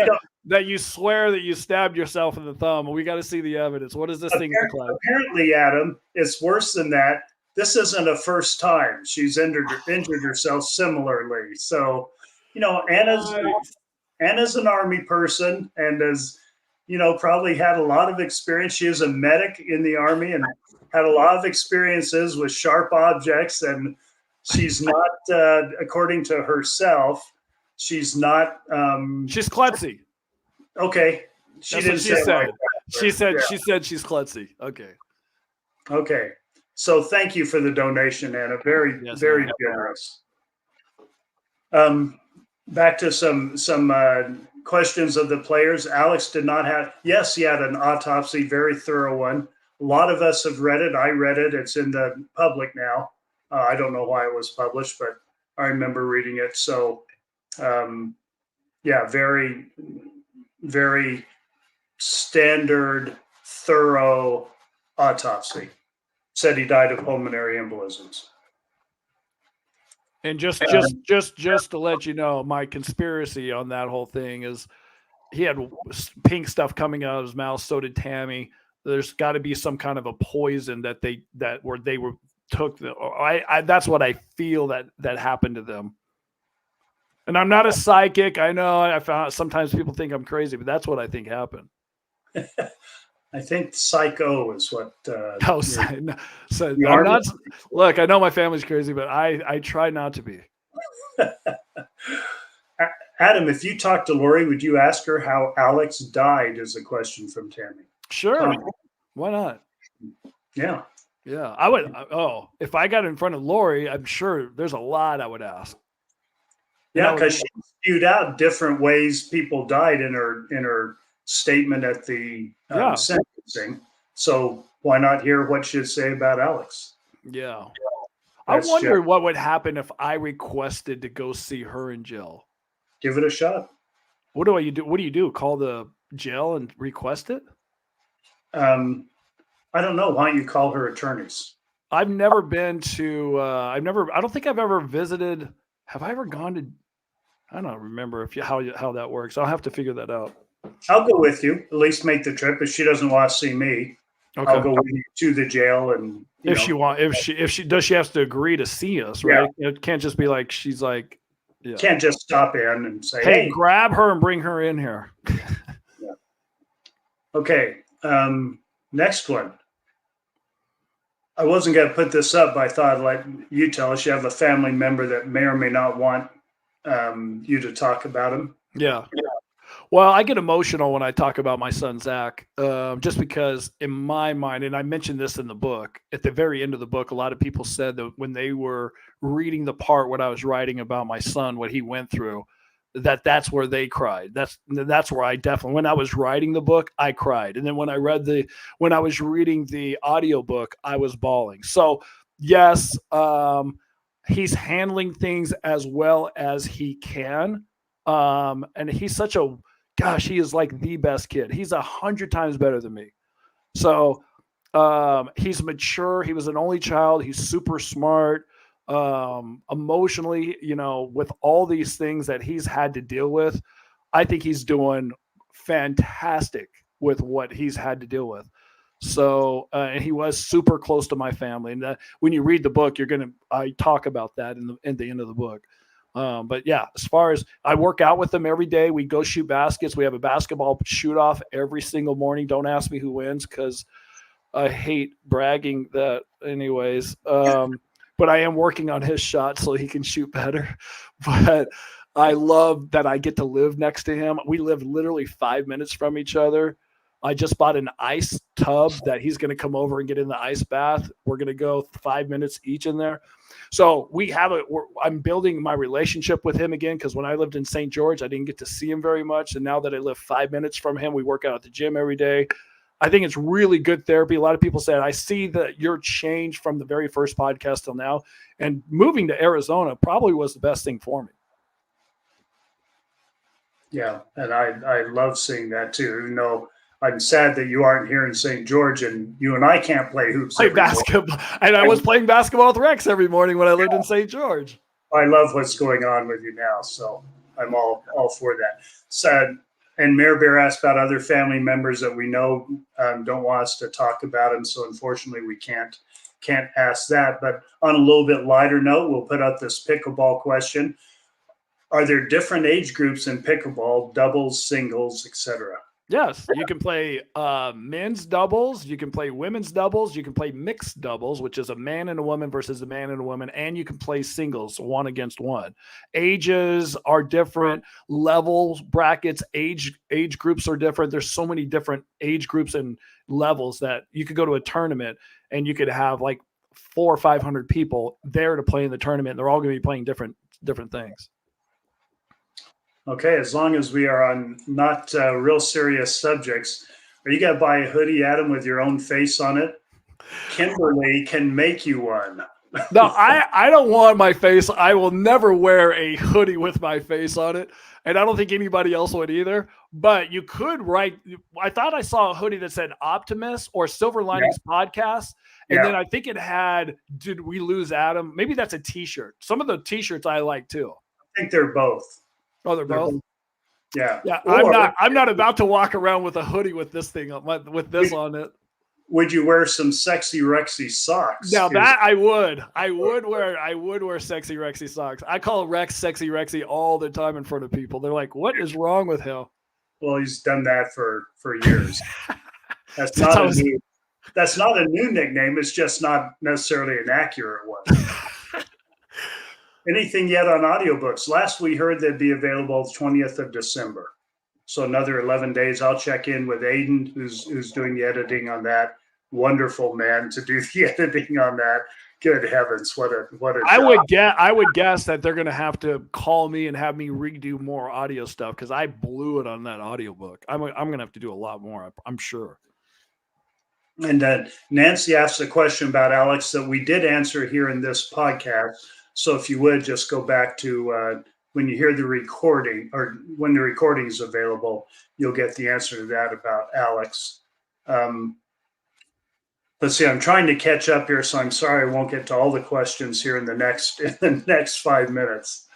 That you swear that you stabbed yourself in the thumb. We got to see the evidence. What does this thing look like? Apparently, Adam, it's worse than that. this isn't a first time. She's injured herself similarly. So, Anna's an Army person and has, probably had a lot of experience. She is a medic in the Army and had a lot of experiences with sharp objects. And she's not, according to herself, she's not. She's klutzy. Okay. That's what she said. She said she's klutzy. Okay. Okay. So thank you for the donation, Anna. Very generous. Back to some questions of the players. Alex did not have. Yes, he had an autopsy, very thorough one. A lot of us have read it. I read it. It's in the public now. I don't know why it was published, but I remember reading it. So, very, very standard, thorough autopsy. Said he died of pulmonary embolisms. And just to let you know, my conspiracy on that whole thing is he had pink stuff coming out of his mouth. So did Tammy. There's got to be some kind of a poison that they took. That's what I feel that happened to them. And I'm not a psychic. I know I found sometimes people think I'm crazy, but that's what I think happened. I think psycho is what. I'm not. Look, I know my family's crazy, but I try not to be. Adam, if you talk to Lori, would you ask her how Alex died? Is a question from Tammy. Sure, why not? Yeah, I would. If I got in front of Lori, I'm sure there's a lot I would ask. Yeah, because she spewed out different ways people died in her statement at the sentencing. So why not hear what she'd say about Alex? Yeah. I wonder what would happen if I requested to go see her in jail. Give it a shot. What do you do? What do you do? Call the jail and request it? I don't know. Why don't you call her attorneys? I've never been to. I don't think I've ever visited. Have I ever gone to? I don't remember how that works. I'll have to figure that out. I'll go with you. At least make the trip. If she doesn't want to see me, okay. I'll go with you to the jail. And if she has to agree to see us, right? Yeah. It can't just be like she's like. Yeah. Can't just stop in and say, "Hey, grab her and bring her in here." Yeah. Okay. Next one. I wasn't going to put this up, but I thought I'd let you tell us. You have a family member that may or may not want you to talk about him. Yeah. Well, I get emotional when I talk about my son, Zach, just because in my mind, and I mentioned this in the book, at the very end of the book, a lot of people said that when they were reading the part what I was writing about my son, what he went through, that's where they cried. That's where I definitely, when I was writing the book, I cried. And then when I was reading the audiobook, I was bawling. So yes, he's handling things as well as he can. And he's he is like the best kid. He's 100 times better than me. So he's mature. He was an only child. He's super smart. Emotionally, with all these things that he's had to deal with, I think he's doing fantastic with what he's had to deal with. So, and he was super close to my family. And when you read the book, I talk about that in the end of the book. But yeah, as far as I work out with them every day, we go shoot baskets. We have a basketball shoot off every single morning. Don't ask me who wins because I hate bragging that anyways. But I am working on his shot so he can shoot better. But I love that I get to live next to him. We live literally 5 minutes from each other. I just bought an ice tub that he's going to come over and get in the ice bath. We're going to go 5 minutes each in there. So I'm building my relationship with him again because when I lived in St. George, I didn't get to see him very much. And now that I live 5 minutes from him, we work out at the gym every day. I think it's really good therapy. A lot of people said, I see that you're changed from the very first podcast till now. And moving to Arizona probably was the best thing for me. Yeah, and I love seeing that too. Even though I'm sad that you aren't here in St. George and you and I can't play hoops. Play basketball. And I was playing basketball with Rex every morning when I lived in St. George. I love what's going on with you now. So I'm all for that. So, and Mayor Bear asked about other family members that we know don't want us to talk about them. So unfortunately we can't can't ask that. But on a little bit lighter note, we'll put up this pickleball question. Are there different age groups in pickleball, doubles, singles, etc.? Yes, you can play men's doubles, you can play women's doubles, you can play mixed doubles, which is a man and a woman versus a man and a woman, and you can play singles, one against one. Ages are different, levels, brackets, age groups are different. There's so many different age groups and levels that you could go to a tournament and you could have like 400 or 500 people there to play in the tournament. And they're all going to be playing different things. Okay, as long as we are on not real serious subjects, are you going to buy a hoodie, Adam, with your own face on it? Kimberly can make you one. No, I don't want my face. I will never wear a hoodie with my face on it. And I don't think anybody else would either. But you could write, I thought I saw a hoodie that said Optimus or Silver Linings Podcast. And then I think it had, Did We Lose Adam? Maybe that's a t-shirt. Some of the t-shirts I like too. I think they're both. Oh, they're both? Yeah. Yeah. I'm not about to walk around with a hoodie with this thing with this on it. Would you wear some sexy Rexy socks? Now that I would wear sexy Rexy socks. I call Rex sexy Rexy all the time in front of people. They're like, "What is wrong with him?" Well, he's done that for years. That's not a new nickname. It's just not necessarily an accurate one. Anything yet on audiobooks? Last we heard they'd be available the 20th of December. So another 11 days. I'll check in with Aiden, who's doing the editing on that. Wonderful man to do the editing on that. Good heavens, what a job. I would guess that they're going to have to call me and have me redo more audio stuff because I blew it on that audiobook. I'm going to have to do a lot more, I'm sure. And Nancy asked a question about Alex that we did answer here in this podcast. So if you would just go back to when you hear the recording or when the recording is available, you'll get the answer to that about Alex. Let's see, I'm trying to catch up here, so I'm sorry I won't get to all the questions here in the next 5 minutes.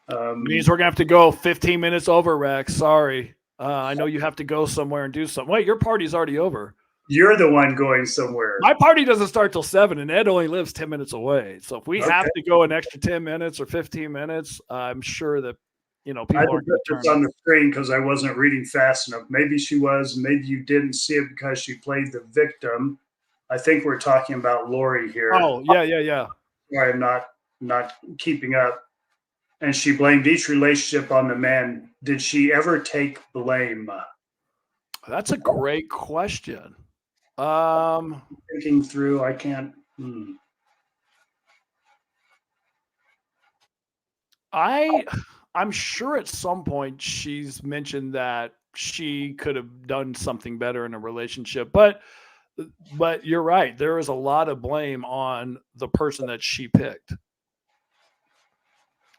It means we're going to have to go 15 minutes over, Rex. Sorry. I know you have to go somewhere and do something. Wait, your party's already over. You're the one going somewhere. My party doesn't start till 7, and Ed only lives 10 minutes away. So if we have to go an extra 10 minutes or 15 minutes, I'm sure that people aren't going to turn on the screen because I wasn't reading fast enough. Maybe she was. Maybe you didn't see it because she played the victim. I think we're talking about Lori here. Oh, yeah. Sorry, I'm not keeping up. And she blamed each relationship on the man. Did she ever take blame? That's a great question. Thinking through, I can't. I'm sure at some point she's mentioned that she could have done something better in a relationship, but you're right. There is a lot of blame on the person that she picked.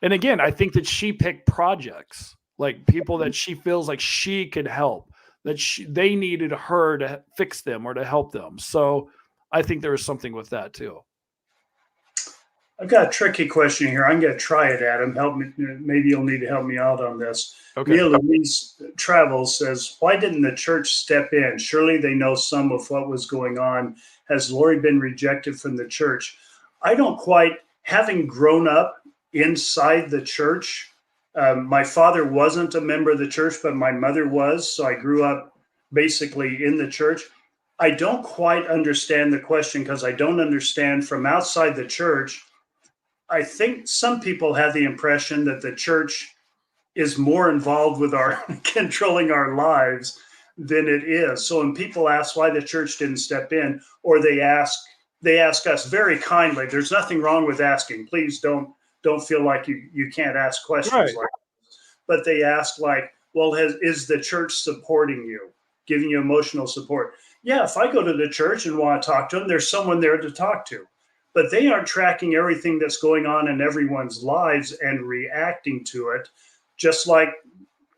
And again, I think that she picked projects, like people that she feels like she could help, that they needed her to fix them or to help them. So I think there is something with that too. I've got a tricky question here. I'm going to try it, Adam. Help me. Maybe you'll need to help me out on this. Okay. Neil Louise Travels says, why didn't the church step in? Surely they know some of what was going on. Has Lori been rejected from the church? I don't quite, having grown up inside the church, my father wasn't a member of the church, but my mother was. So I grew up basically in the church. I don't quite understand the question because I don't understand from outside the church. I think some people have the impression that the church is more involved with our controlling our lives than it is. So when people ask why the church didn't step in, or they ask us very kindly, there's nothing wrong with asking. Please don't feel like you can't ask questions like this. But they ask like, well, is the church supporting you, giving you emotional support? Yeah, if I go to the church and want to talk to them, there's someone there to talk to. But they aren't tracking everything that's going on in everyone's lives and reacting to it, just like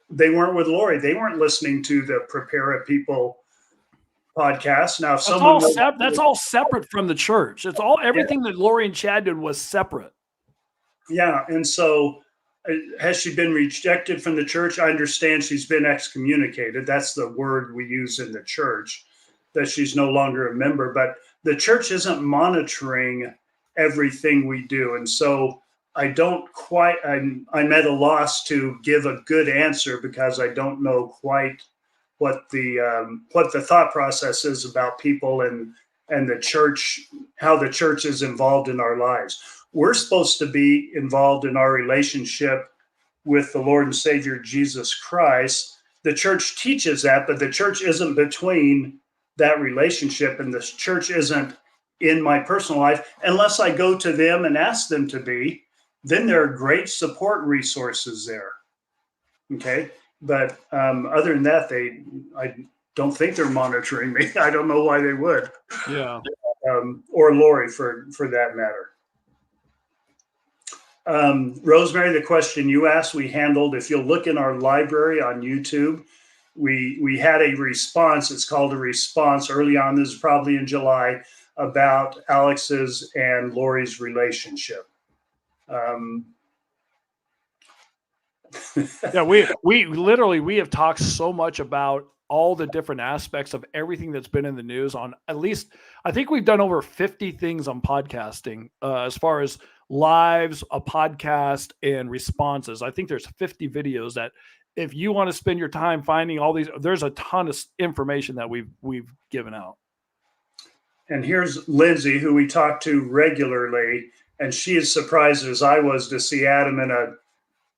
they weren't with Lori. They weren't listening to the Prepare a People podcast. Now, if that's all separate from the church. It's all everything that Lori and Chad did was separate. Yeah, and so has she been rejected from the church? I understand she's been excommunicated. That's the word we use in the church, that she's no longer a member. But the church isn't monitoring everything we do. And so I'm at a loss to give a good answer because I don't know quite what the thought process is about people and the church, how the church is involved in our lives. We're supposed to be involved in our relationship with the Lord and Savior Jesus Christ. The church teaches that, but the church isn't between that relationship, and the church isn't in my personal life unless I go to them and ask them to be. Then there are great support resources there. Okay, but other than that, I don't think they're monitoring me. I don't know why they would. Yeah. Or Lori for that matter. Rosemary, the question you asked, we handled. If you'll look in our library on YouTube, we had a response. It's called a response early on. This is probably in July, about Alex's and Lori's relationship. Yeah, we have talked so much about all the different aspects of everything that's been in the news on at least, I think we've done over 50 things on podcasting as far as lives, a podcast, and responses. I think there's 50 videos that if you want to spend your time finding all these, there's a ton of information that we've given out. And here's Lindsay, who we talk to regularly, and she is surprised as I was to see Adam in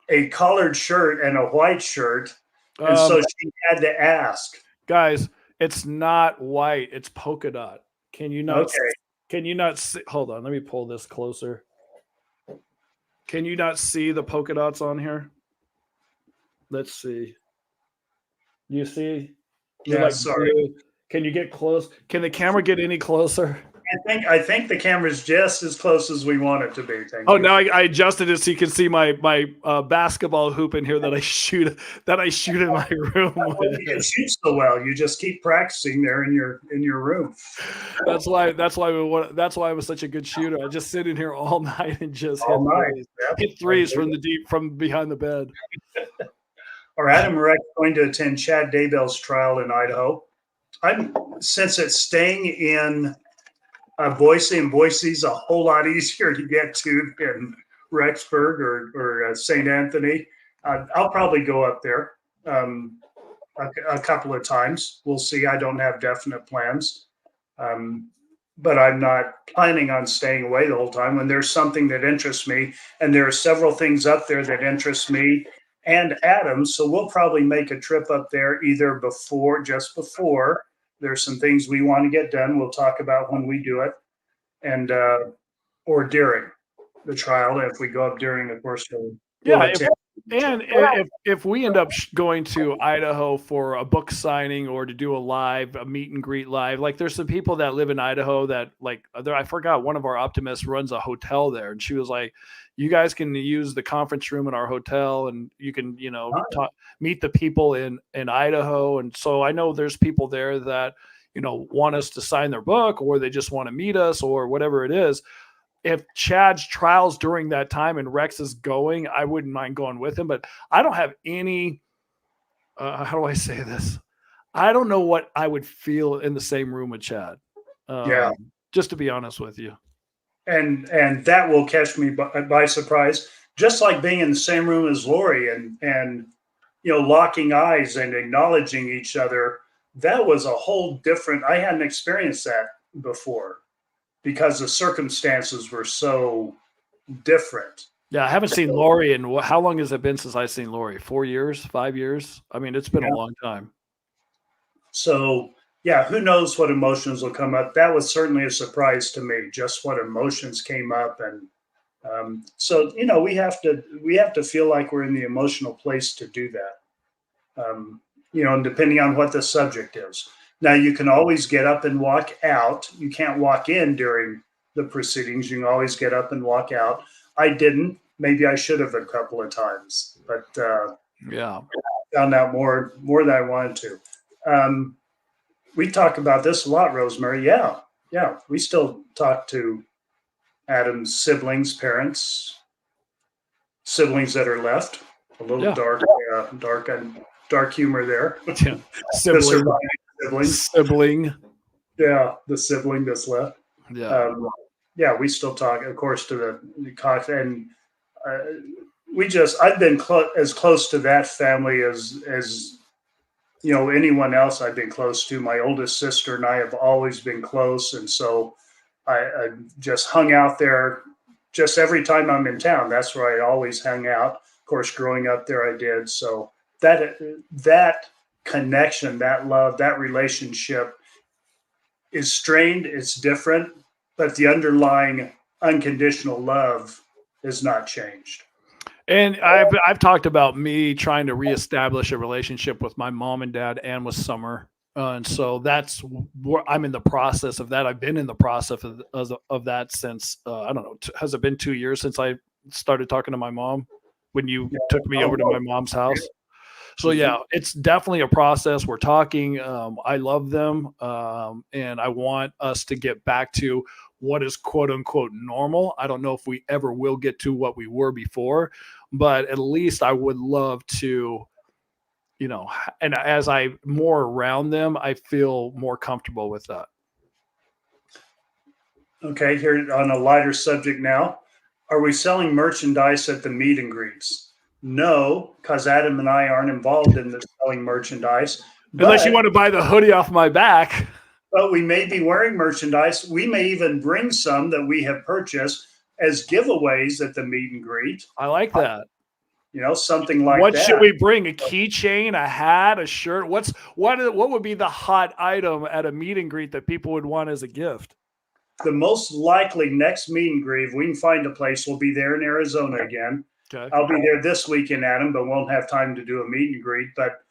a collared shirt and a white shirt. And so she had to ask. Guys, it's not white, it's polka dot. Can you not see? Hold on, let me pull this closer. Can you not see the polka dots on here? Let's see. You see? Yeah, sorry. Blue. Can you get close? Can the camera get any closer? I think the camera's just as close as we want it to be. Thank you. Now I adjusted it so you can see my basketball hoop in here that I shoot in my room. You can shoot so well. You just keep practicing there in your room. That's why I was such a good shooter. I just sit in here all night and just hit threes from behind the bed. Are Adam and Rex going to attend Chad Daybell's trial in Idaho? Since it's staying in Boise, and Boise's a whole lot easier to get to than Rexburg or St. Anthony. I'll probably go up there a couple of times. We'll see. I don't have definite plans, but I'm not planning on staying away the whole time. When there's something that interests me, and there are several things up there that interest me and Adam, so we'll probably make a trip up there either just before. There's some things we want to get done. We'll talk about when we do it, and or during the trial. If we go up during, of course, if we end up going to Idaho for a book signing or to do a meet and greet live, like there's some people that live in Idaho that I forgot, one of our optimists runs a hotel there, and she was like, you guys can use the conference room in our hotel, and you can, meet the people in Idaho. And so I know there's people there that, want us to sign their book, or they just want to meet us, or whatever it is. If Chad's trials during that time and Rex is going, I wouldn't mind going with him, but I don't have any, how do I say this? I don't know what I would feel in the same room with Chad. Just to be honest with you. And that will catch me by surprise, just like being in the same room as Lori and locking eyes and acknowledging each other. That was a whole different, I hadn't experienced that before because the circumstances were so different. Yeah, I haven't seen Lori in, how long has it been since I've seen Lori? 4 years, 5 years? I mean, it's been a long time. So yeah, who knows what emotions will come up. That was certainly a surprise to me, just what emotions came up. And so, we have to feel like we're in the emotional place to do that, and depending on what the subject is. Now, you can always get up and walk out. You can't walk in during the proceedings. You can always get up and walk out. I didn't. Maybe I should have a couple of times, but I found out more than I wanted to. We talk about this a lot, Rosemary. Yeah. We still talk to Adam's siblings, parents, siblings that are left. A little dark humor there. Sibling. Yeah, the sibling that's left. Yeah. Yeah, we still talk, of course, to the Cox, and I've been as close to that family as anyone else I've been close to. My oldest sister and I have always been close, and so I just hung out there. Just every time I'm in town, that's where I always hang out. Of course, growing up there, I did. So that connection, that love, that relationship is strained. It's different, but the underlying unconditional love has not changed. And I've talked about me trying to reestablish a relationship with my mom and dad and with Summer. And so that's where I'm in the process of that. I've been in the process of that since, I don't know, has it been 2 years since I started talking to my mom when you took me over to my mom's house? So yeah, it's definitely a process. We're talking. I love them, and I want us to get back to what is quote unquote normal. I don't know if we ever will get to what we were before, but at least I would love to, and as I'm more around them, I feel more comfortable with that. Okay, here on a lighter subject now. Are we selling merchandise at the meet and greets? No, because Adam and I aren't involved in the selling merchandise. Unless you want to buy the hoodie off my back. But we may be wearing merchandise. We may even bring some that we have purchased as giveaways at the meet and greet. I like that. Something like what that. What should we bring? A keychain, a hat, a shirt? What would be the hot item at a meet and greet that people would want as a gift? The most likely next meet and greet, if we can find a place, we'll be there in Arizona again. Okay. I'll be there this weekend, Adam, but won't have time to do a meet and greet. But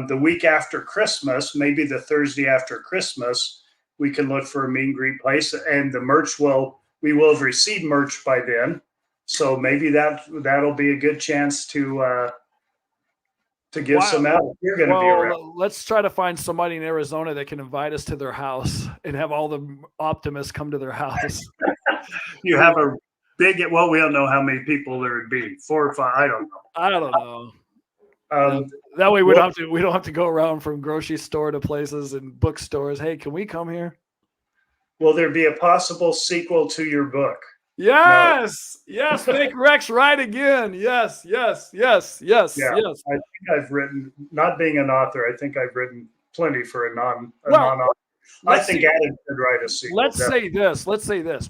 the week after Christmas, maybe the Thursday after Christmas, we can look for a meet and greet place, and the merch we will have received merch by then. So maybe that'll be a good chance to give some out. You're going to be around. Let's try to find somebody in Arizona that can invite us to their house and have all the optimists come to their house. You have a big, we don't know how many people there would be, 4 or 5. I don't know. That way we don't have to go around from grocery store to places and bookstores. Hey, can we come here? Will there be a possible sequel to your book? Yes. No. Yes. Make Rex right again. Yes. Yeah, I think I've written, not being an author, I think I've written plenty for a non-author. I think Adam could write a sequel. Let's say this.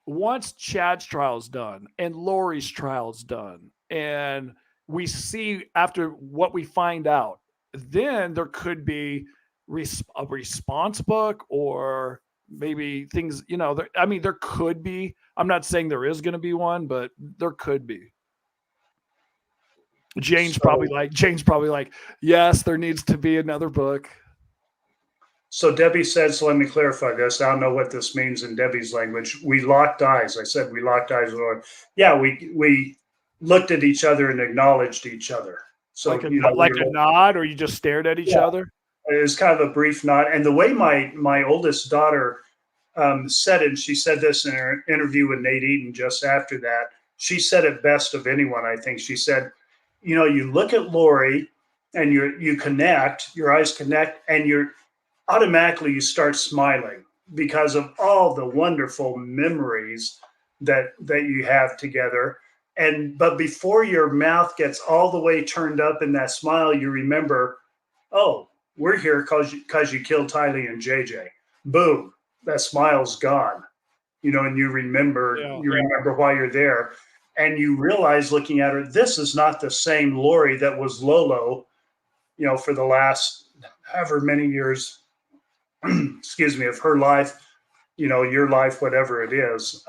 Once Chad's trial is done and Lori's trial is done, and we see after what we find out, then there could be a response book or maybe things, there could be. I'm not saying there is going to be one, but there could be. Jane's probably like, yes, there needs to be another book. So Debbie said, so let me clarify this. I don't know what this means in Debbie's language. We locked eyes. I said we locked eyes. Yeah, we looked at each other and acknowledged each other. So like a nod, or you just stared at each other? It was kind of a brief nod. And the way my oldest daughter said it, she said this in her interview with Nate Eaton just after that. She said it best of anyone, I think. She said, you look at Lori and you connect, your eyes connect, and automatically you start smiling because of all the wonderful memories that you have together. But before your mouth gets all the way turned up in that smile, you remember, oh, we're here because you killed Tylee and JJ. Boom, that smile's gone. And you remember why you're there. And you realize looking at her, this is not the same Lori that was Lolo, for the last however many years, excuse me, of her life, your life, whatever it is.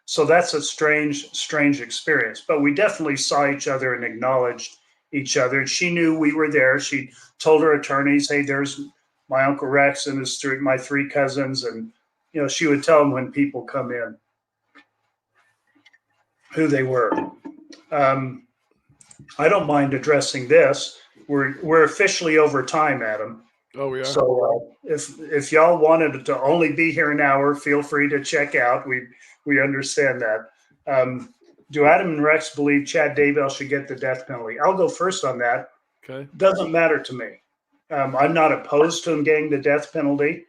So that's a strange experience. But we definitely saw each other and acknowledged each other. And she knew we were there. She told her attorneys, hey, there's my Uncle Rex and my 3 cousins. And, she would tell them when people come in who they were. I don't mind addressing this. We're officially over time, Adam. Oh, yeah. So if y'all wanted to only be here an hour, feel free to check out. We understand that. Do Adam and Rex believe Chad Daybell should get the death penalty? I'll go first on that. Okay. Doesn't matter to me. I'm not opposed to him getting the death penalty.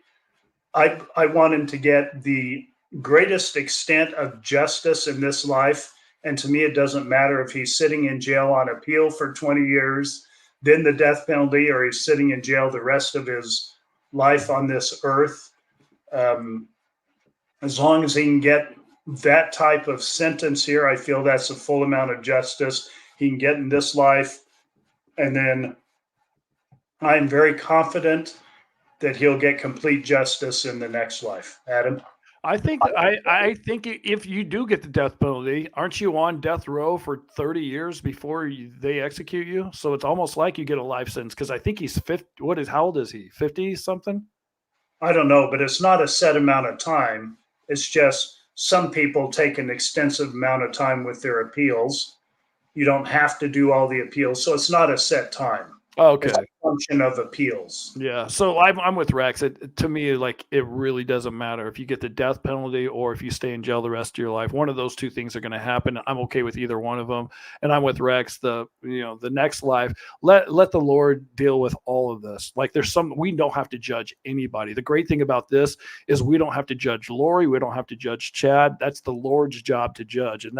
I want him to get the greatest extent of justice in this life. And to me, it doesn't matter if he's sitting in jail on appeal for 20 years, then the death penalty, or he's sitting in jail the rest of his life on this earth. As long as he can get that type of sentence here, I feel that's a full amount of justice he can get in this life. And then I'm very confident that he'll get complete justice in the next life. Adam? I think I think if you do get the death penalty, aren't you on death row for 30 years before they execute you? So it's almost like you get a life sentence, because I think he's 50. How old is he? 50 something? I don't know, but it's not a set amount of time. It's just some people take an extensive amount of time with their appeals. You don't have to do all the appeals, so it's not a set time. Okay. It's a function of appeals. Yeah. So I'm with Rex. To me, like, it really doesn't matter if you get the death penalty or if you stay in jail the rest of your life. One of those two things are going to happen. I'm okay with either one of them. And I'm with Rex. The next life, let the Lord deal with all of this. Like, we don't have to judge anybody. The great thing about this is we don't have to judge Lori. We don't have to judge Chad. That's the Lord's job to judge. And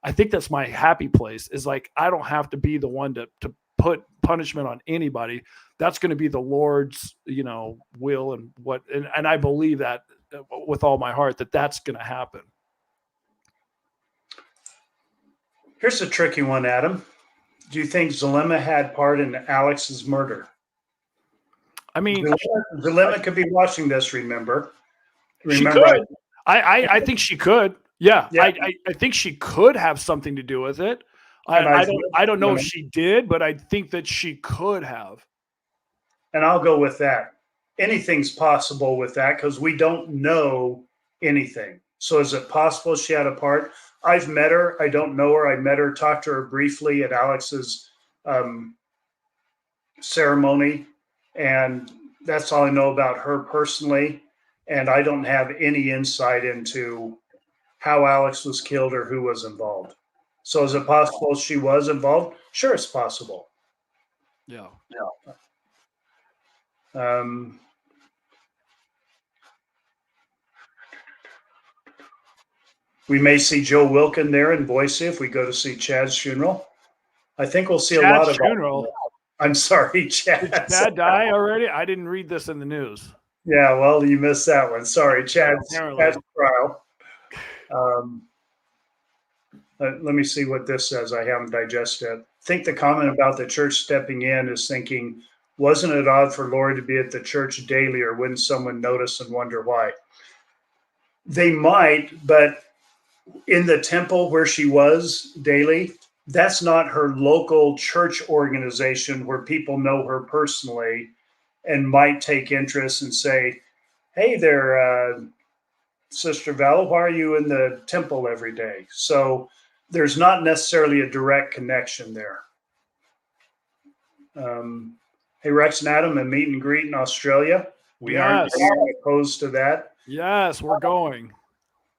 I think that's my happy place, is like, I don't have to be the one to put punishment on anybody. That's going to be the Lord's, will and I believe that with all my heart that that's going to happen. Here's a tricky one, Adam. Do you think Zulema had part in Alex's murder? I mean, Zulema could be watching this, remember? She could. I think she could. Yeah. I think she could have something to do with it. I don't know if she did, but I think that she could have. And I'll go with that. Anything's possible with that because we don't know anything. So is it possible she had a part? I've met her. I don't know her. I met her, talked to her briefly at Alex's ceremony. And that's all I know about her personally. And I don't have any insight into how Alex was killed or who was involved. So is it possible she was involved? Sure, it's possible. Yeah. We may see Joe Wilkin there in Boise if we go to see Chad's funeral. I think we'll see a lot of funeral. I'm sorry, Chad. Did Chad die already? I didn't read this in the news. Yeah, well, you missed that one. Sorry, Chad's trial. Let me see what this says. I haven't digested it. I think the comment about the church stepping in is thinking, wasn't it odd for Lori to be at the church daily, or wouldn't someone notice and wonder why? They might, but in the temple where she was daily, that's not her local church organization where people know her personally and might take interest and say, hey there, Sister Vallow, why are you in the temple every day? So there's not necessarily a direct connection there. Hey, Rex and Adam, a meet and greet in Australia. We aren't opposed to that. Yes, we're going.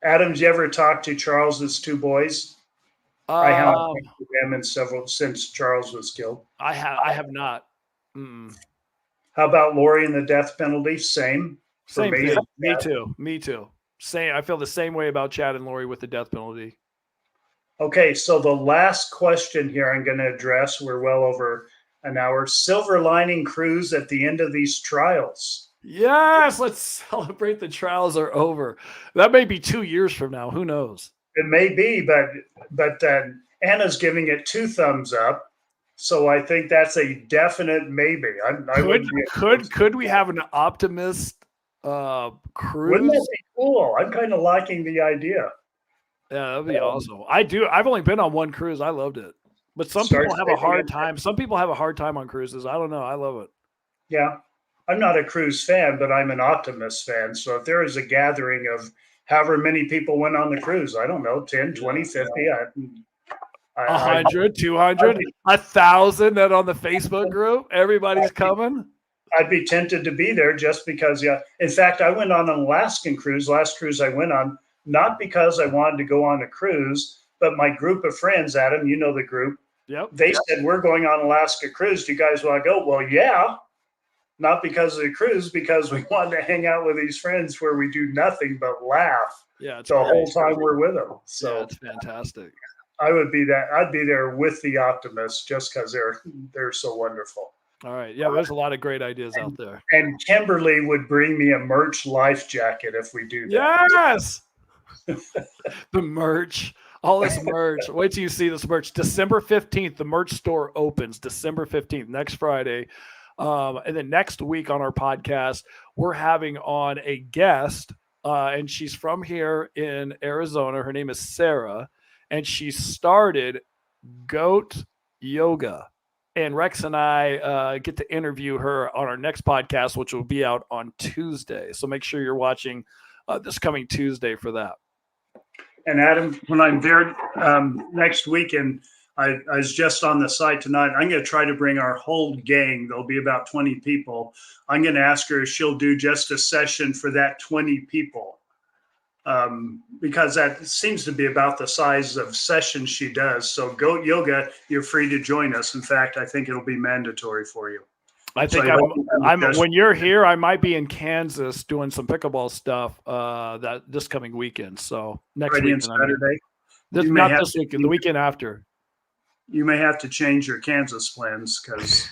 Adam, did you ever talk to Charles's two boys? I haven't talked to them since Charles was killed. I have not. How about Lori and the death penalty? Same thing. Me too. Same. I feel the same way about Chad and Lori with the death penalty. Okay, so the last question here I'm going to address, we're well over an hour. Silver lining cruise at the end of these trials. Yes, let's celebrate the trials are over. That may be 2 years from now. Who knows? It may be, but Anna's giving it 2 thumbs up. So I think that's a definite maybe. Could we have an optimist cruise? Wouldn't that be cool? I'm kind of liking the idea. Yeah, that'd be awesome. I've only been on one cruise. I loved it. But some people have a hard time. Some people have a hard time on cruises. I don't know. I love it. Yeah. I'm not a cruise fan, but I'm an optimist fan. So if there is a gathering of however many people went on the cruise, I don't know, 10, 20, 50, 100, 200, 1,000 that on the Facebook group, everybody's coming. I'd be tempted to be there just because, yeah. In fact, I went on an Alaskan cruise, last cruise I went on, not because I wanted to go on a cruise, but my group of friends, Adam, you know the group. Yep. They said, we're going on Alaska cruise. Do you guys want to go? Well, yeah. not because of the cruise, because we wanted to hang out with these friends where we do nothing but laugh Yeah, it's the great. whole time we're with them. So yeah, it's fantastic. I'd be there with the optimists just because they're so wonderful. All right. Yeah, there's a lot of great ideas out there. And Kimberly would bring me a merch life jacket if we do that. Yes. The merch. All this merch. Wait till you see this merch. December 15th, the merch store opens. December 15th, next Friday. And then next week on our podcast, we're having on a guest, and she's from here in Arizona. Her name is Sarah, and she started Goat Yoga. And Rex and I get to interview her on our next podcast, which will be out on Tuesday. So make sure you're watching this coming Tuesday for that. And Adam, when I'm there next weekend, I was just on the site tonight. I'm going to try to bring our whole gang. There'll be about 20 people. I'm going to ask her if she'll do just a session for that 20 people, because that seems to be about the size of sessions she does. So Goat Yoga, you're free to join us. In fact, I think it'll be mandatory for you. I think when you're here, I might be in Kansas doing some pickleball stuff that this coming weekend. So next Friday weekend, and Saturday. Not this weekend, the weekend after. You may have to change your Kansas plans because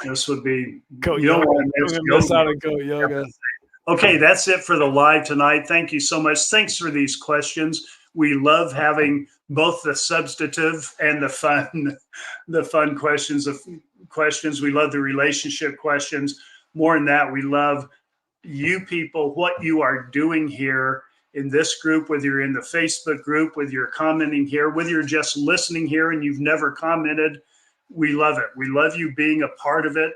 this would be Goat Yoga. Miss out on Goat Yoga. Okay, that's it for the live tonight. Thank you so much. Thanks for these questions. We love having both the substantive and the fun questions. We love the relationship questions. More than that, we love you people, what you are doing here in this group, whether you're in the Facebook group, whether you're commenting here, whether you're just listening here and you've never commented. We love it. We love you being a part of it.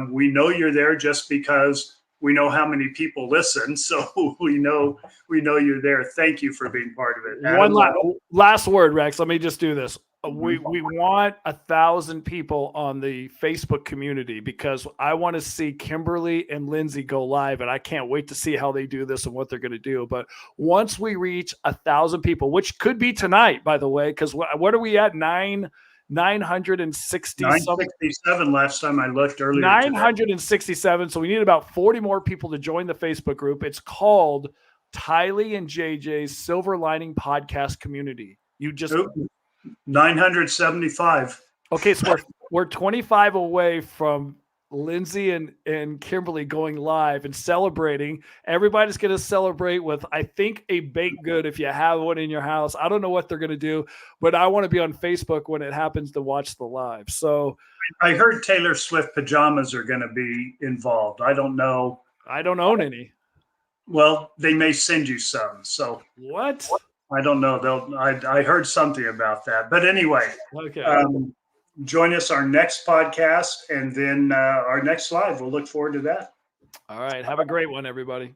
We know you're there just because we know how many people listen. So we know you're there. Thank you for being part of it. Adam, one last word, Rex. Let me just do this. We want 1,000 people on the Facebook community because I want to see Kimberly and Lindsay go live, and I can't wait to see how they do this and what they're going to do. But once we reach 1,000 people, which could be tonight, by the way, because what are we at? 967 last time I looked earlier. 967. So we need about 40 more people to join the Facebook group. It's called Tylee and JJ's Silver Lining Podcast Community. You just 975. Okay, so we're 25 away from Lindsay and Kimberly going live and celebrating. Everybody's going to celebrate with, I think, a baked good if you have one in your house. I don't know what they're going to do, but I want to be on Facebook when it happens to watch the live. So I heard Taylor Swift pajamas are going to be involved. I don't know. I don't own any. Well, they may send you some. So what? I don't know. I heard something about that. But anyway, okay. Join us our next podcast and then our next live. We'll look forward to that. All right. Have a great one, everybody.